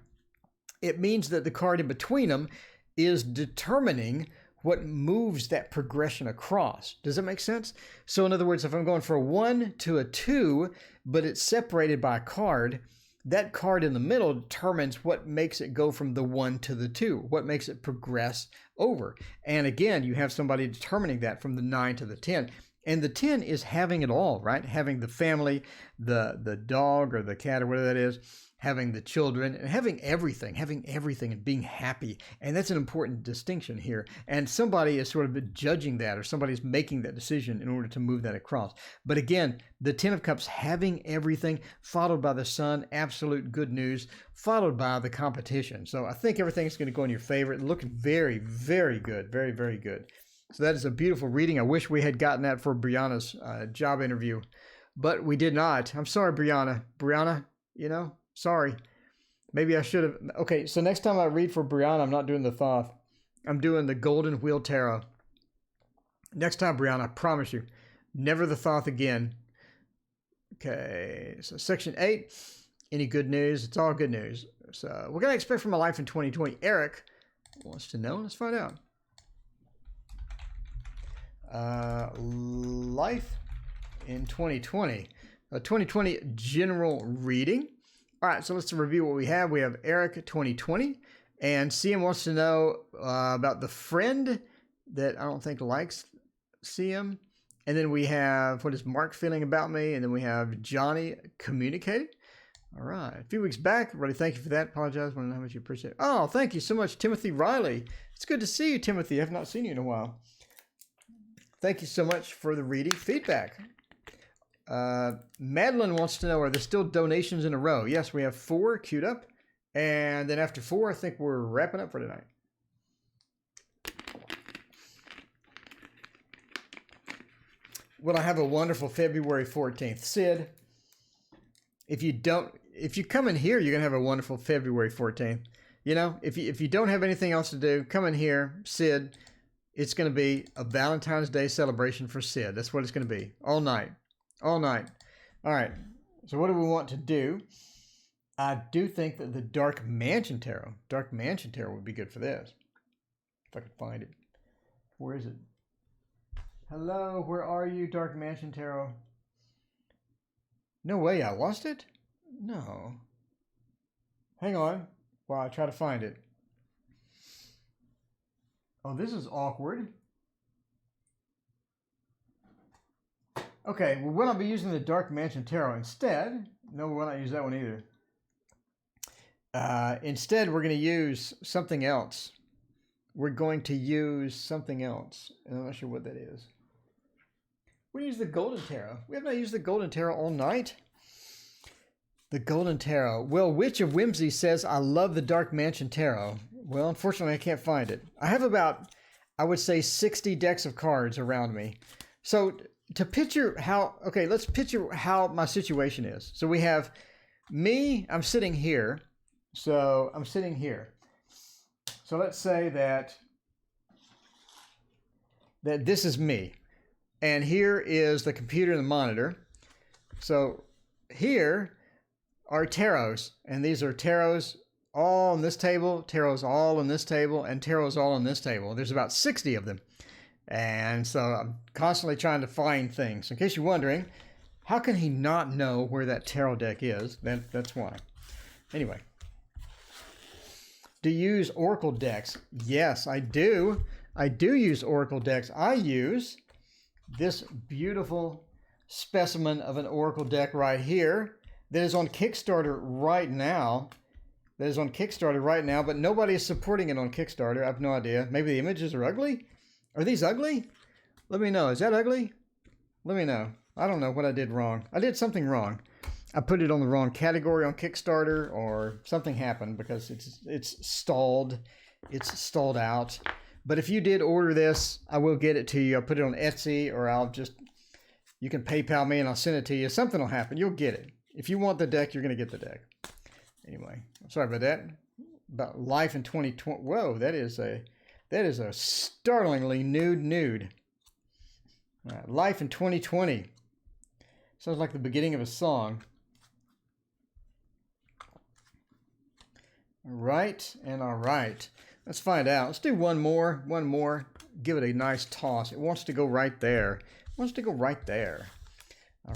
It means that the card in between them is determining what moves that progression across. Does that make sense? So in other words, if I'm going for a 1 to a 2, but it's separated by a card, that card in the middle determines what makes it go from the 1 to the 2, what makes it progress over. And again, you have somebody determining that from the 9 to the 10. And the 10 is having it all, right? Having the family, the dog or the cat or whatever that is, having the children, and having everything and being happy. And that's an important distinction here. And somebody is sort of judging that, or somebody's making that decision in order to move that across. But again, the 10 of Cups having everything, followed by the Sun, absolute good news, followed by the competition. So I think everything's going to go in your favor. It looked very, very good. Very, very good. So that is a beautiful reading. I wish we had gotten that for Brianna's job interview, but we did not. I'm sorry, Brianna. Brianna, sorry. Maybe I should have. Okay, so next time I read for Brianna, I'm not doing the Thoth. I'm doing the Golden Wheel Tarot. Next time, Brianna, I promise you, never the thought again. Okay, so section 8, any good news? It's all good news. So what can I expect from my life in 2020? Eric wants to know. Let's find out. Life in 2020. 2020 general reading. All right, so let's review what we have. We have Eric 2020, and CM wants to know about the friend that I don't think likes CM. And then we have, what is Mark feeling about me? And then we have Johnny communicating. All right, a few weeks back, everybody, thank you for that. Apologize, I don't know how much you appreciate it. Oh, thank you so much, Timothy Riley. It's good to see you, Timothy. I have not seen you in a while. Thank you so much for the reading feedback. Madeline wants to know, are there still donations in a row? Yes, we have 4 queued up. And then after 4, I think we're wrapping up for tonight. Well, I have a wonderful February 14th. Sid, if you come in here, you're going to have a wonderful February 14th. You know, if you don't have anything else to do, come in here, Sid. It's going to be a Valentine's Day celebration for Sid. That's what it's going to be. All night. All night. All right. So what do we want to do? I do think that the Dark Mansion Tarot would be good for this. If I could find it. Where is it? Hello, where are you, Dark Mansion Tarot? No way, I lost it? No. Hang on while I try to find it. Oh, this is awkward. Okay, well, we'll not be using the Dark Mansion Tarot. Instead, no, we will not use that one either. Instead, we're going to use something else. We're going to use something else. And I'm not sure what that is. We use the Golden Tarot. We have not used the Golden Tarot all night. The Golden Tarot. Well, Witch of Whimsy says, I love the Dark Mansion Tarot. Well, unfortunately, I can't find it. I have about, I would say, 60 decks of cards around me. So to picture how, okay, let's picture how my situation is. So we have me, I'm sitting here. So I'm sitting here. So let's say that this is me. And here is the computer and the monitor. So here are tarots. And these are tarots all on this table, tarots all on this table, and tarots all on this table. There's about 60 of them. And so I'm constantly trying to find things. In case you're wondering, how can he not know where that tarot deck is? That's why. Anyway. Do you use Oracle decks? Yes, I do. I do use Oracle decks. I use this beautiful specimen of an Oracle deck right here that is on Kickstarter right now. But nobody is supporting it on Kickstarter. I have no idea. Maybe the images are ugly? Are these ugly? Let me know. Is that ugly? Let me know. I don't know what I did wrong. I did something wrong. I put it on the wrong category on Kickstarter, or something happened because it's stalled. It's stalled out. But if you did order this, I will get it to you. I'll put it on Etsy, or you can PayPal me and I'll send it to you. Something will happen. You'll get it. If you want the deck, you're going to get the deck. Anyway, I'm sorry about that. About life in 2020. Whoa, that is a startlingly nude. All right, life in 2020. Sounds like the beginning of a song. All right. Let's find out. Let's do one more. Give it a nice toss. It wants to go right there. All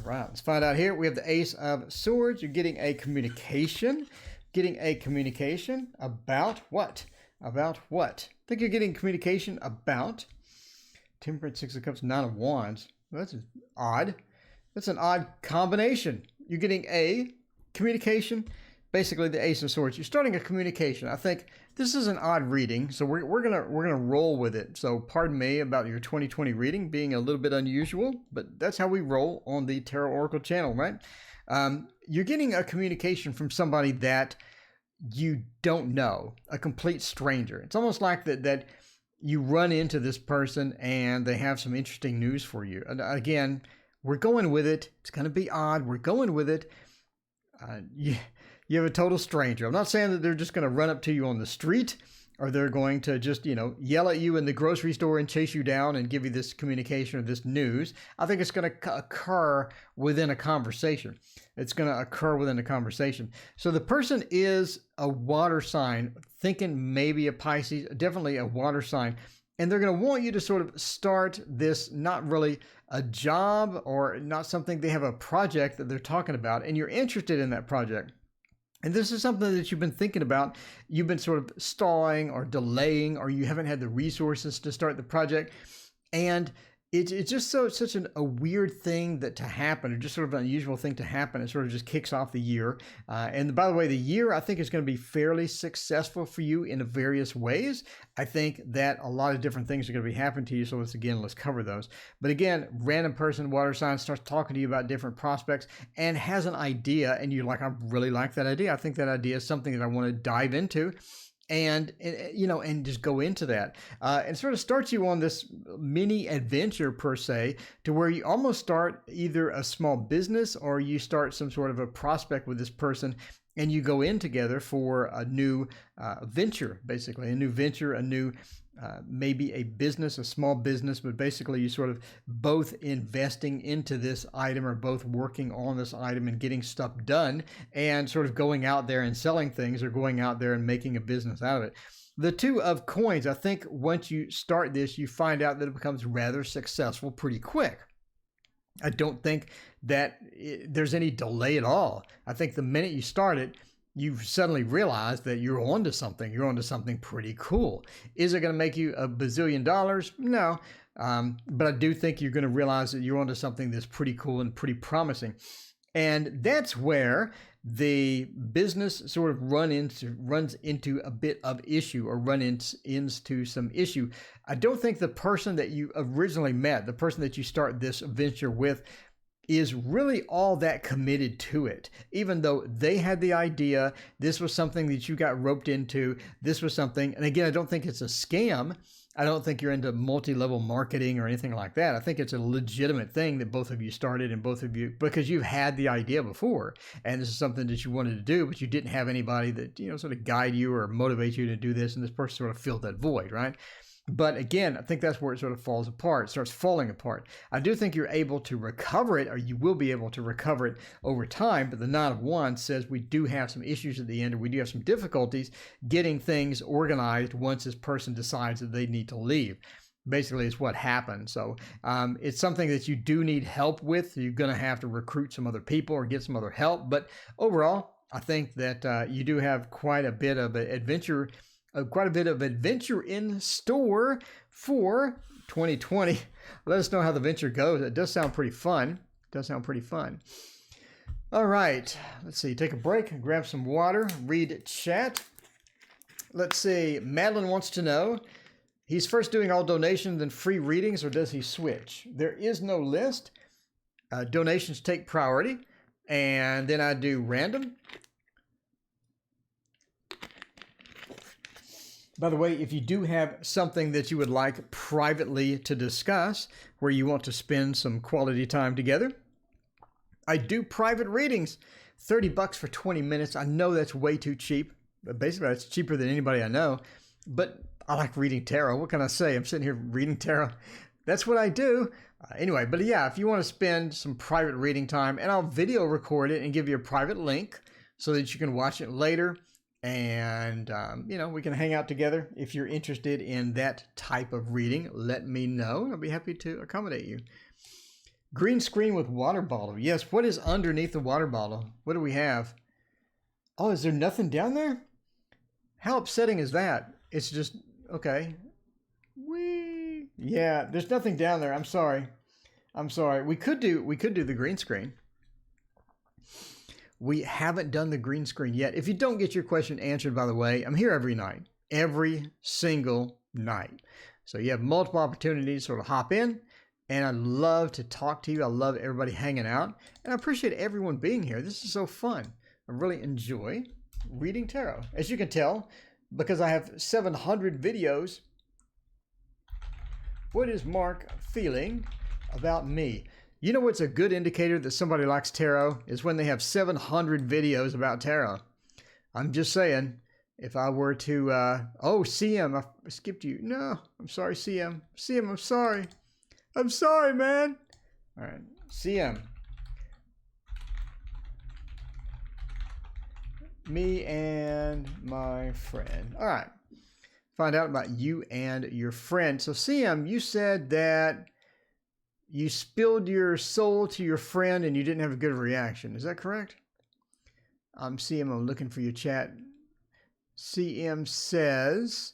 right, let's find out here. We have the Ace of Swords. You're getting a communication. About what? I think you're getting communication about Temperance, 6 of Cups, 9 of Wands. Well, that's odd. That's an odd combination. You're getting a communication, basically the Ace of Swords. You're starting a communication. I think this is an odd reading, so we're gonna roll with it. So pardon me about your 2020 reading being a little bit unusual, but that's how we roll on the Tarot Oracle channel, right? You're getting a communication from somebody that you don't know, a complete stranger. It's almost like that you run into this person and they have some interesting news for you. And again, we're going with it. It's going to be odd. We're going with it. You have a total stranger. I'm not saying that they're just going to run up to you on the street or they're going to just, yell at you in the grocery store and chase you down and give you this communication or this news. I think it's going to occur within a conversation. It's going to occur within a conversation. So the person is a water sign, thinking maybe a Pisces, definitely a water sign. And they're going to want you to sort of start this, not really a job or not something, they have a project that they're talking about and you're interested in that project. And this is something that you've been thinking about. You've been sort of stalling or delaying, or you haven't had the resources to start the project. And it's just such a weird thing to happen, or just sort of an unusual thing to happen. It sort of just kicks off the year. And by the way, the year I think is going to be fairly successful for you in various ways. I think that a lot of different things are going to be happening to you. So let's cover those. But again, random person, water sign, starts talking to you about different prospects and has an idea, and you're like, I really like that idea. I think that idea is something that I want to dive into. And just go into that. And sort of starts you on this mini adventure per se, to where you almost start either a small business or you start some sort of a prospect with this person, and you go in together for a new venture, basically a new venture, a new maybe a business, a small business, but basically you sort of both investing into this item or both working on this item and getting stuff done and sort of going out there and selling things or going out there and making a business out of it. The two of coins, I think once you start this, you find out that it becomes rather successful pretty quick. I don't think that there's any delay at all. I think the minute you start it, you suddenly realize that you're onto something. You're onto something pretty cool. Is it going to make you $1 bazillion? No. But I do think you're going to realize that you're onto something that's pretty cool and pretty promising. And that's where the business sort of runs into a bit of issue, or into some issue. I don't think the person that you originally met, the person that you start this venture with, is really all that committed to it. Even though they had the idea, this was something that you got roped into, this was something, and again, I don't think it's a scam. I don't think you're into multi-level marketing or anything like that. I think it's a legitimate thing that both of you started, and both of you, because you've had the idea before, and this is something that you wanted to do, but you didn't have anybody that, sort of guide you or motivate you to do this, and this person sort of filled that void, right? But again, I think that's where it sort of falls apart, starts falling apart. I do think you're able to recover it, or you will be able to recover it over time, but the Nine of Wands says we do have some issues at the end, or we do have some difficulties getting things organized once this person decides that they need to leave. Basically, is what happens. So it's something that you do need help with. You're going to have to recruit some other people or get some other help. But overall, I think that you do have quite a bit of adventure in store for 2020. Let us know how the venture goes. It does sound pretty fun. All right. Let's see. Take a break, grab some water, read chat. Let's see. Madeline wants to know, he's first doing all donations, then free readings, or does he switch? There is no list. Donations take priority, and then I do random. By the way, if you do have something that you would like privately to discuss, where you want to spend some quality time together, I do private readings. $30 for 20 minutes. I know that's way too cheap. But basically, it's cheaper than anybody I know. But I like reading tarot. What can I say? I'm sitting here reading tarot. That's what I do. Anyway, but yeah, if you want to spend some private reading time, and I'll video record it and give you a private link so that you can watch it later. And, we can hang out together. If you're interested in that type of reading, let me know. I'll be happy to accommodate you. Green screen with water bottle. Yes, what is underneath the water bottle? What do we have? Oh, is there nothing down there? How upsetting is that? It's just, okay. Yeah, there's nothing down there. I'm sorry. We could do the green screen. We haven't done the green screen yet. If you don't get your question answered, by the way, I'm here every night, every single night. So you have multiple opportunities to sort of hop in, and I love to talk to you. I love everybody hanging out, and I appreciate everyone being here. This is so fun. I really enjoy reading tarot. As you can tell, because I have 700 videos, what is Mark feeling about me? You know what's a good indicator that somebody likes tarot is when they have 700 videos about tarot. I'm just saying, if I were to, oh, CM, I skipped you. No, I'm sorry, CM. CM, I'm sorry. I'm sorry, man. All right, CM. Me and my friend. All right. Find out about you and your friend. So, CM, you said that you spilled your soul to your friend and you didn't have a good reaction. Is that correct? I'm CM. I'm looking for your chat. CM says,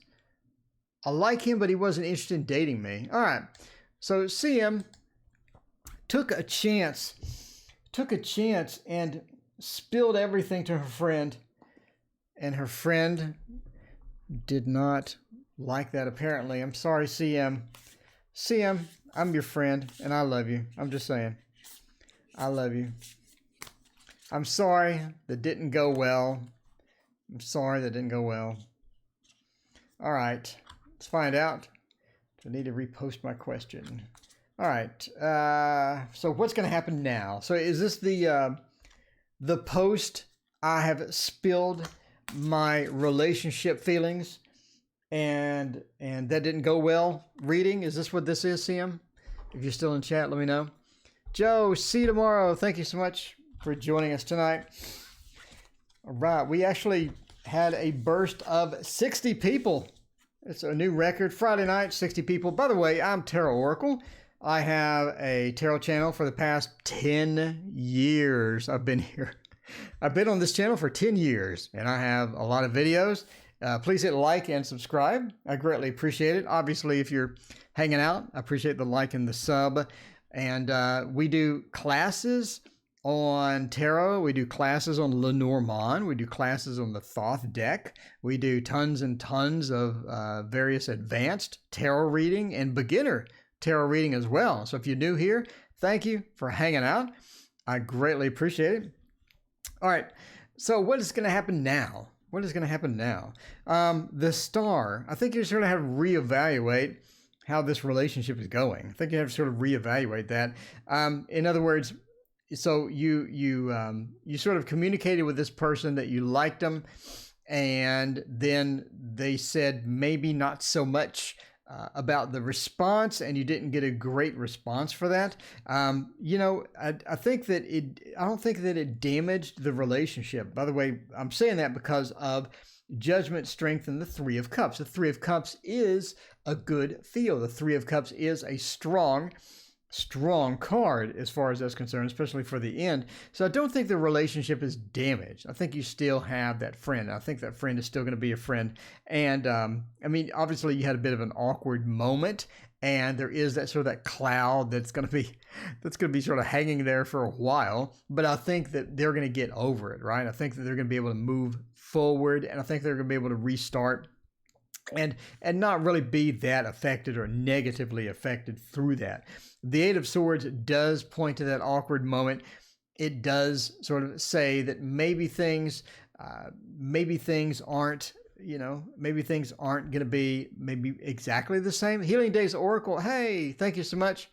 I like him, but he wasn't interested in dating me. All right. So CM took a chance and spilled everything to her friend, and her friend did not like that, apparently. I'm sorry, CM. CM, I'm your friend, and I love you. I'm just saying. I love you. I'm sorry that didn't go well. I'm sorry that didn't go well. All right. Let's find out. I need to repost my question. All right. So what's going to happen now? So is this the post I have spilled my relationship feelings and that didn't go well reading? Is this what this is, CM? If you're still in chat, let me know. Joe, see you tomorrow. Thank you so much for joining us tonight. All right, we actually had a burst of 60 people. It's a new record. Friday night, 60 people. By the way, I'm Tarot Oracle. I have a tarot channel for the past 10 years. I've been here. I've been on this channel for 10 years, and I have a lot of videos. Please hit like and subscribe. I greatly appreciate it. Obviously, if you're hanging out, I appreciate the like and the sub. And we do classes on tarot. We do classes on Lenormand. We do classes on the Thoth deck. We do tons and tons of various advanced tarot reading and beginner tarot reading as well. So if you're new here, thank you for hanging out. I greatly appreciate it. All right. So what is going to happen now? What is going to happen now? The star, I think you sort of have to reevaluate how this relationship is going. I think you have to sort of reevaluate that. In other words, so you sort of communicated with this person that you liked them, and then they said maybe not so much about the response, and you didn't get a great response for that. I think that I don't think that it damaged the relationship. By the way, I'm saying that because of Judgment, Strength, and the Three of Cups. The Three of Cups is a good feel. The Three of Cups is a strong card as far as that's concerned, especially for the end. So I don't think the relationship is damaged. I think you still have that friend. I think that friend is still going to be a friend. And I mean, obviously you had a bit of an awkward moment, and there is that sort of that cloud that's going to be sort of hanging there for a while. But I think that they're going to get over it, right? I think that they're going to be able to move forward, and I think they're going to be able to restart and not really be that affected or negatively affected through that. The Eight of Swords does point to that awkward moment. It does sort of say that maybe things aren't, maybe things aren't going to be maybe exactly the same. Healing Days Oracle, hey, thank you so much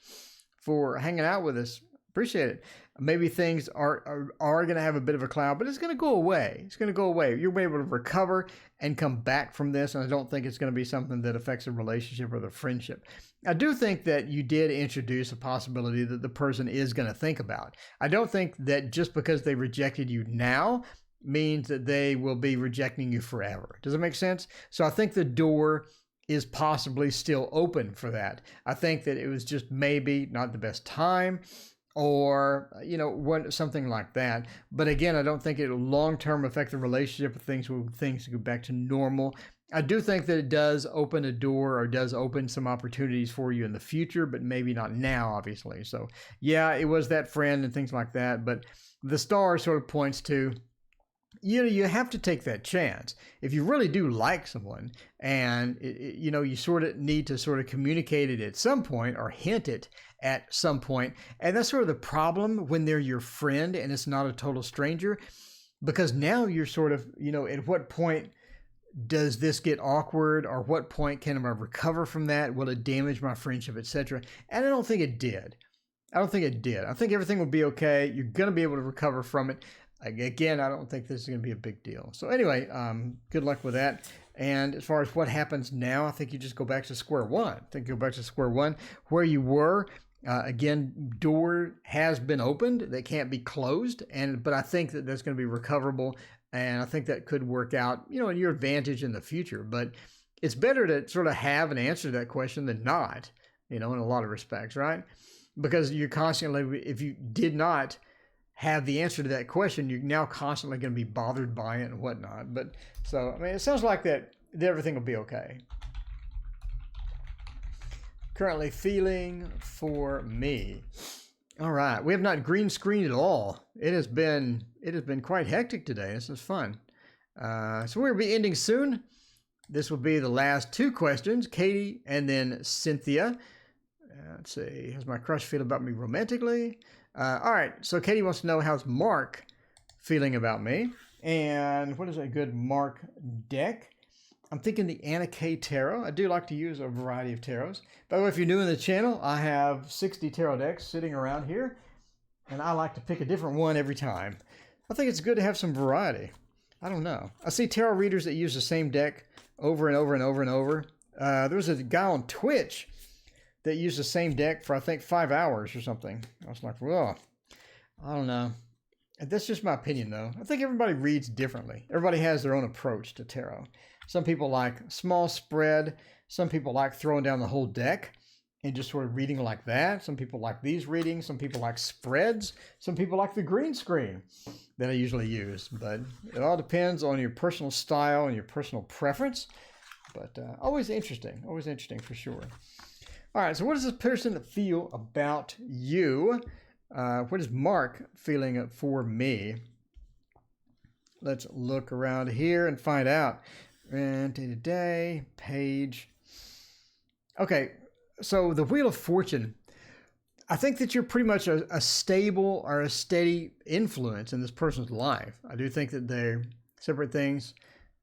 for hanging out with us. Appreciate it. Maybe things are going to have a bit of a cloud, but it's going to go away. It's going to go away. You'll be able to recover and come back from this, and I don't think it's going to be something that affects a relationship or the friendship. I do think that you did introduce a possibility that the person is going to think about. I don't think that just because they rejected you now means that they will be rejecting you forever. Does it make sense? So I think the door is possibly still open for that. I think that it was just maybe not the best time, or something like that. But again, I don't think it will long-term affect the relationship. Things go back to normal. I do think that it does open a door, or does open some opportunities for you in the future, but maybe not now, obviously. So yeah, it was that friend and things like that. But the star sort of points to, you have to take that chance. If you really do like someone, and you sort of need to sort of communicate it at some point, or hint it at some point. And that's sort of the problem when they're your friend and it's not a total stranger, because now you're sort of, at what point does this get awkward, or what point can I recover from that? Will it damage my friendship, etc.? And I don't think it did. I think everything will be okay. You're going to be able to recover from it. Again, I don't think this is going to be a big deal. So anyway, good luck with that. And as far as what happens now, I think you just go back to square one. I think go back to square one where you were. Again, door has been opened. That can't be closed. But I think that that's going to be recoverable. And I think that could work out, in your advantage in the future. But it's better to sort of have an answer to that question than not, in a lot of respects, right? Because you're constantly, if you did not have the answer to that question, you're now constantly going to be bothered by it and whatnot. But so, it sounds like that everything will be okay. Currently feeling for me. All right. We have not green screened at all. It has been quite hectic today. This is fun. So we'll be ending soon. This will be the last two questions, Katie and then Cynthia. Let's see. How's my crush feel about me romantically? All right. So Katie wants to know, how's Mark feeling about me? And what is a good Mark deck? I'm thinking the Anna K Tarot. I do like to use a variety of tarots. By the way, if you're new in the channel, I have 60 tarot decks sitting around here, and I like to pick a different one every time. I think it's good to have some variety. I don't know. I see tarot readers that use the same deck over and over and over and over. There was a guy on Twitch that used the same deck for, I think, 5 hours or something. I was like, well, I don't know. That's just my opinion, though. I think everybody reads differently. Everybody has their own approach to tarot. Some people like small spread. Some people like throwing down the whole deck and just sort of reading like that. Some people like these readings. Some people like spreads. Some people like the green screen that I usually use. But it all depends on your personal style and your personal preference. But always interesting for sure. All right, so what does this person feel about you? What is Mark feeling for me? Let's look around here and find out. And day-to-day, page. Okay, so the Wheel of Fortune. I think that you're pretty much a stable or a steady influence in this person's life. I do think that they're separate things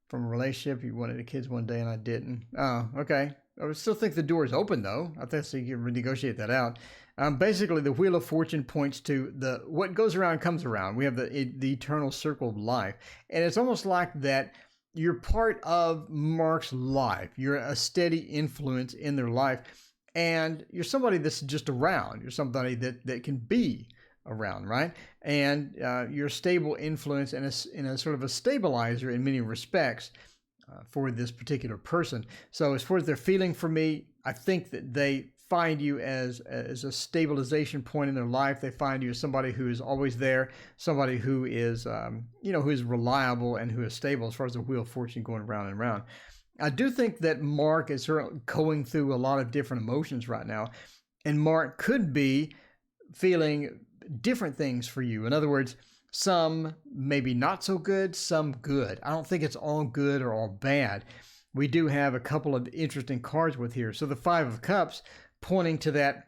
from a relationship. You wanted kids one day and I didn't. Oh, okay. I would still think the door is open, though. I think so you can negotiate that out. Basically, the Wheel of Fortune points to what goes around comes around. We have the eternal circle of life. And it's almost like that you're part of Mark's life. You're a steady influence in their life. And you're somebody that's just around. You're somebody that can be around, right? And you're a stable influence and a sort of a stabilizer in many respects for this particular person. So as far as their feeling for me, I think that they find you as a stabilization point in their life. They find you as somebody who is always there, somebody who is, who is reliable and who is stable as far as the Wheel of Fortune going round and round. I do think that Mark is sort of going through a lot of different emotions right now, and Mark could be feeling different things for you. In other words, some maybe not so good, some good. I don't think it's all good or all bad. We do have a couple of interesting cards with here. So the Five of Cups pointing to that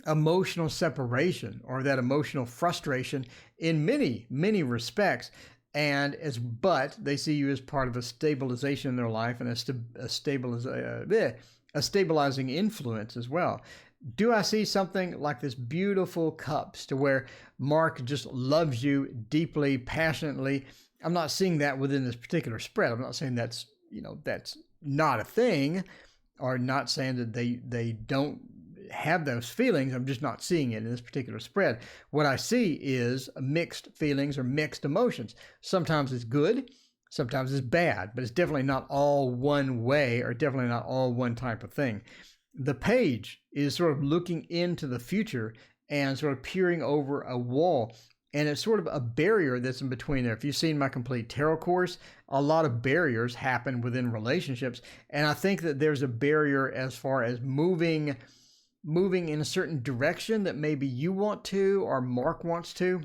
emotional separation or that emotional frustration in many, many respects. But they see you as part of a stabilization in their life and a stabilizing influence as well. Do I see something like this beautiful cups to where Mark just loves you deeply, passionately? I'm not seeing that within this particular spread. I'm not saying that's not a thing, or not saying that they don't have those feelings. I'm just not seeing it in this particular spread. What I see is mixed feelings or mixed emotions. Sometimes it's good, sometimes it's bad, but it's definitely not all one way or definitely not all one type of thing. The page is sort of looking into the future and sort of peering over a wall. And it's sort of a barrier that's in between there. If you've seen my complete tarot course, a lot of barriers happen within relationships. And I think that there's a barrier as far as moving in a certain direction that maybe you want to or Mark wants to.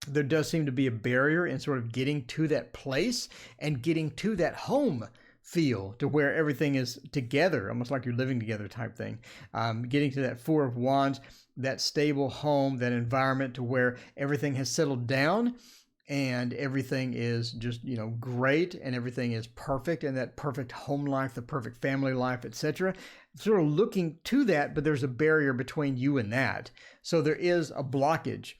There does seem to be a barrier in sort of getting to that place and getting to that home feel to where everything is together, almost like you're living together type thing. Getting to that Four of Wands, that stable home, that environment to where everything has settled down and everything is just, great and everything is perfect, and that perfect home life, the perfect family life, etc. Sort of looking to that, but there's a barrier between you and that. So there is a blockage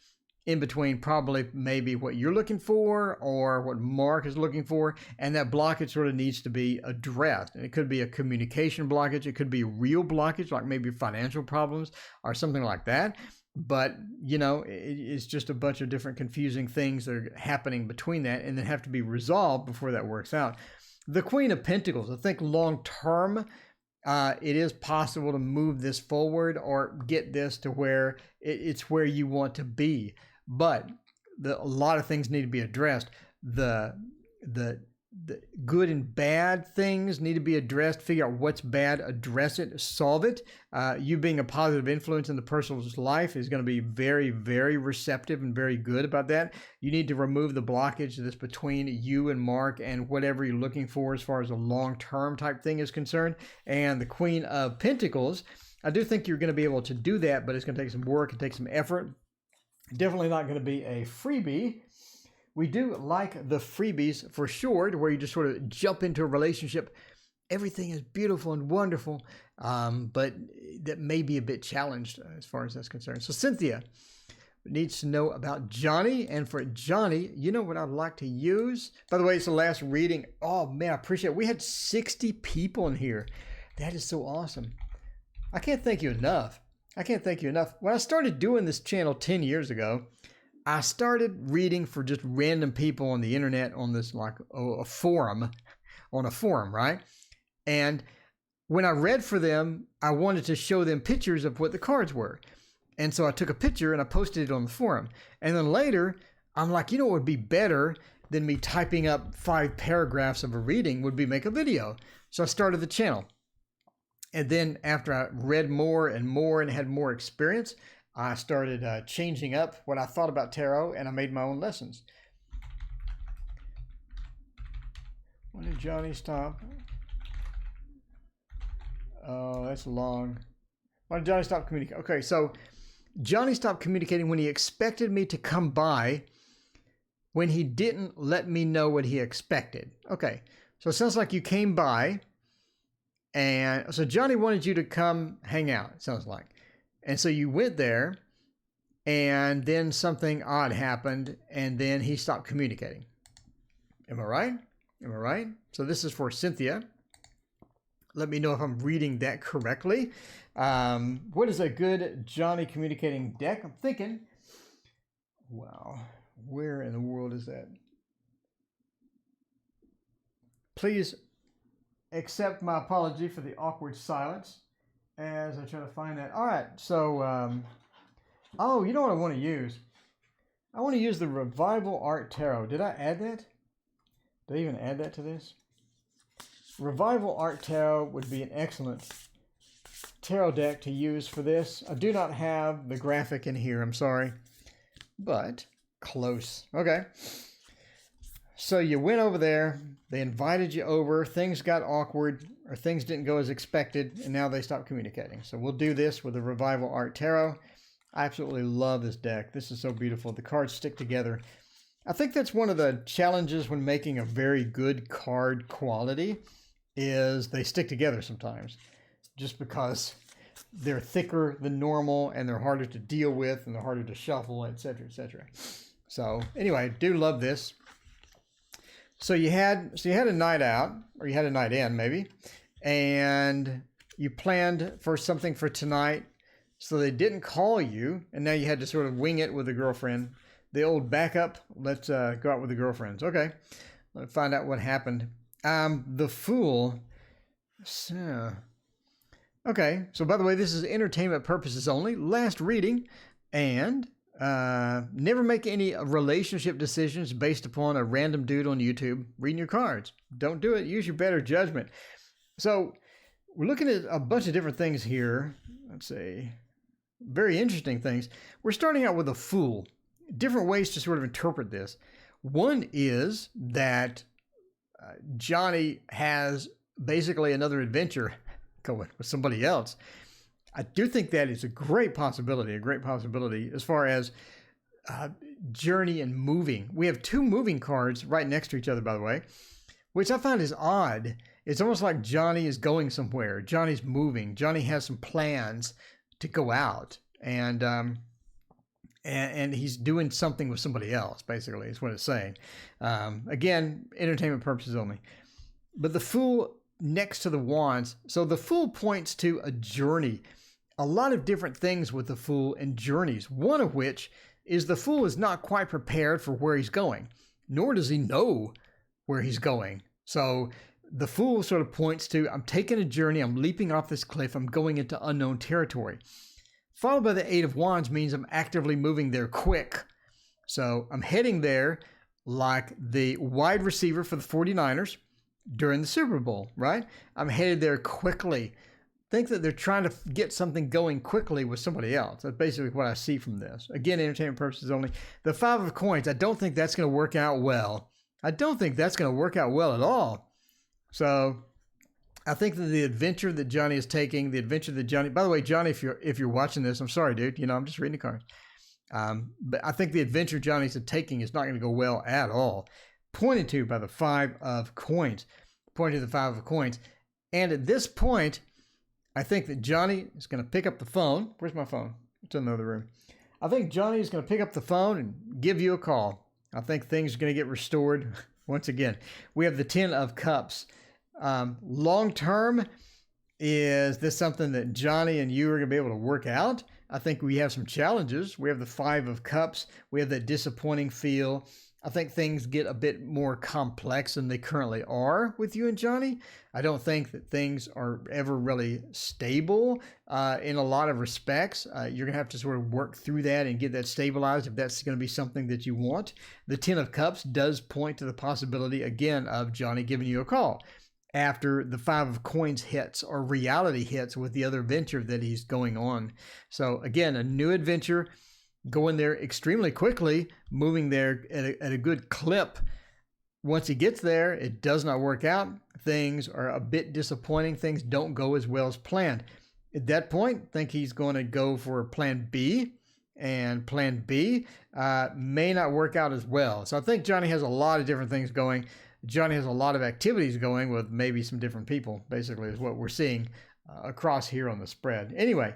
in between probably maybe what you're looking for or what Mark is looking for, and that blockage sort of needs to be addressed. And it could be a communication blockage, it could be a real blockage, like maybe financial problems or something like that. But, you know, it's just a bunch of different confusing things that are happening between that and then have to be resolved before that works out. The Queen of Pentacles, I think long term, it is possible to move this forward or get this to where it's where you want to be. But a lot of things need to be addressed. The good and bad things need to be addressed. Figure out what's bad, address it, solve it. You being a positive influence in the person's life is going to be very, very receptive and very good about that. You need to remove the blockage that's between you and Mark and whatever you're looking for as far as a long-term type thing is concerned. And the Queen of Pentacles, I do think you're going to be able to do that, but it's going to take some work and take some effort. Definitely not going to be a freebie. We do like the freebies for sure, where you just sort of jump into a relationship. Everything is beautiful and wonderful, but that may be a bit challenged as far as that's concerned. So Cynthia needs to know about Johnny. And for Johnny, you know what I'd like to use? By the way, it's the last reading. Oh, man, I appreciate it. We had 60 people in here. That is so awesome. I can't thank you enough. I can't thank you enough. When I started doing this channel 10 years ago, I started reading for just random people on the internet on this like a forum, right? And when I read for them, I wanted to show them pictures of what the cards were. And so I took a picture and I posted it on the forum. And then later, I'm like, you know what would be better than me typing up 5 paragraphs of a reading would be make a video. So I started the channel. And then after I read more and more and had more experience, I started changing up what I thought about tarot, and I made my own lessons. When did Johnny stop? Oh, that's long. Why did Johnny stop communicating? Okay, so Johnny stopped communicating when he expected me to come by, when he didn't let me know what he expected. Okay, so it sounds like you came by, and so Johnny wanted you to come hang out, it sounds like. And so you went there, and then something odd happened, and then he stopped communicating. Am I right? Am I right? So this is for Cynthia. Let me know if I'm reading that correctly. What is a good Johnny communicating deck? I'm thinking, wow, where in the world is that? Please accept my apology for the awkward silence as I try to find that. All right, so, oh, you know what I want to use? I want to use the Revival Art Tarot. Did I add that? Did I even add that to this? Revival Art Tarot would be an excellent tarot deck to use for this. I do not have the graphic in here, I'm sorry, but close. Okay. So you went over there, they invited you over, things got awkward, or things didn't go as expected, and now they stopped communicating. So we'll do this with the Revival Art Tarot. I absolutely love this deck. This is so beautiful. The cards stick together. I think that's one of the challenges when making a very good card quality, is they stick together sometimes, just because they're thicker than normal, and they're harder to deal with, and they're harder to shuffle, etc., etc. So anyway, do love this. So you had a night out, or you had a night in maybe, and you planned for something for tonight, so they didn't call you, and now you had to sort of wing it with a girlfriend. The old backup, let's go out with the girlfriends. Okay, let's find out what happened. The Fool. So, okay, so by the way, this is entertainment purposes only. Last reading, and never make any relationship decisions based upon a random dude on YouTube reading your cards. Don't do it. Use your better judgment. So we're looking at a bunch of different things here. Let's see. Very interesting things. We're starting out with a Fool. Different ways to sort of interpret this. One is that Johnny has basically another adventure going with somebody else. I do think that is a great possibility as far as journey and moving. We have 2 moving cards right next to each other, by the way, which I find is odd. It's almost like Johnny is going somewhere. Johnny's moving. Johnny has some plans to go out. And and he's doing something with somebody else, basically, is what it's saying. Again, entertainment purposes only. But the Fool next to the Wands, so the Fool points to a journey. A lot of different things with the Fool and journeys, one of which is the Fool is not quite prepared for where he's going, nor does he know where he's going. So the Fool sort of points to, I'm taking a journey, I'm leaping off this cliff, I'm going into unknown territory. Followed by the Eight of Wands means I'm actively moving there quick. So I'm heading there like the wide receiver for the 49ers during the Super Bowl, right? I'm headed there quickly. Think that they're trying to get something going quickly with somebody else. That's basically what I see from this. Again, entertainment purposes only. The Five of Coins, I don't think that's going to work out well. I don't think that's going to work out well at all. So I think that the adventure that Johnny is taking, by the way, Johnny, if you're watching this, I'm sorry, dude. You know, I'm just reading the cards. But I think the adventure Johnny's taking is not going to go well at all. Pointed to by the Five of Coins. Pointed to the Five of Coins. And at this point, I think that Johnny is going to pick up the phone. Where's my phone? It's in the other room. I think Johnny is going to pick up the phone and give you a call. I think things are going to get restored once again. We have the Ten of Cups. Long term, is this something that Johnny and you are going to be able to work out? I think we have some challenges. We have the Five of Cups. We have that disappointing feel. I think things get a bit more complex than they currently are with you and Johnny. I don't think that things are ever really stable in a lot of respects. You're going to have to sort of work through that and get that stabilized if that's going to be something that you want. The Ten of Cups does point to the possibility, again, of Johnny giving you a call after the Five of Coins hits or reality hits with the other venture that he's going on. So again, a new adventure, going there extremely quickly, moving there at a good clip. Once he gets there, it does not work out. Things are a bit disappointing. Things don't go as well as planned. At that point, I think he's going to go for plan B, and plan B may not work out as well. So I think Johnny has a lot of different things going. Johnny has a lot of activities going with maybe some different people, basically, is what we're seeing across here on the spread. Anyway,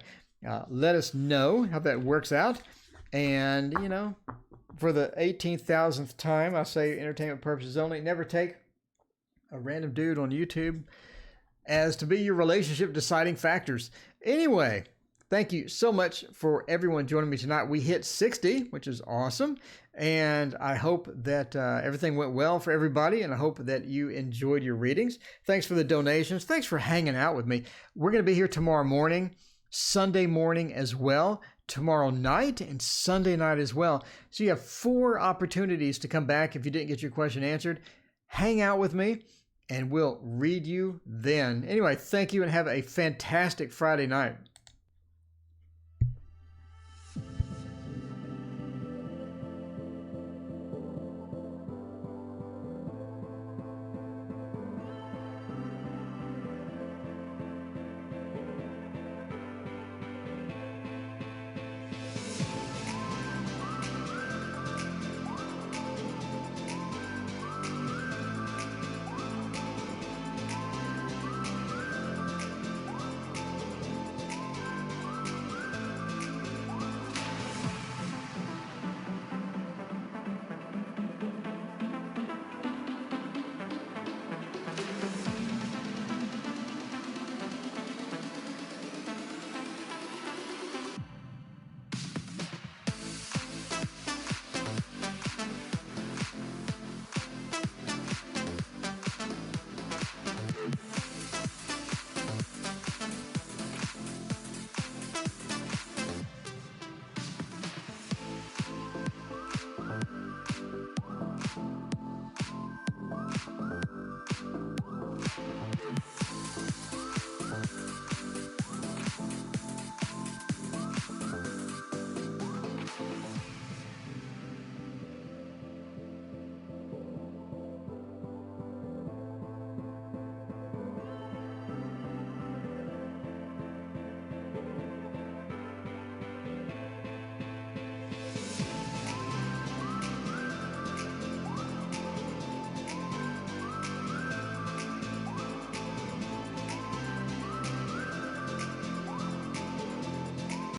let us know how that works out. And, you know, for the 18,000th time, I say entertainment purposes only. Never take a random dude on YouTube as to be your relationship deciding factors. Anyway, thank you so much for everyone joining me tonight. We hit 60, which is awesome. And I hope that everything went well for everybody, and I hope that you enjoyed your readings. Thanks for the donations. Thanks for hanging out with me. We're going to be here tomorrow morning, Sunday morning as well, tomorrow night, and Sunday night as well. So you have 4 opportunities to come back if you didn't get your question answered. Hang out with me, and we'll read you then. Anyway, thank you, and have a fantastic Friday night.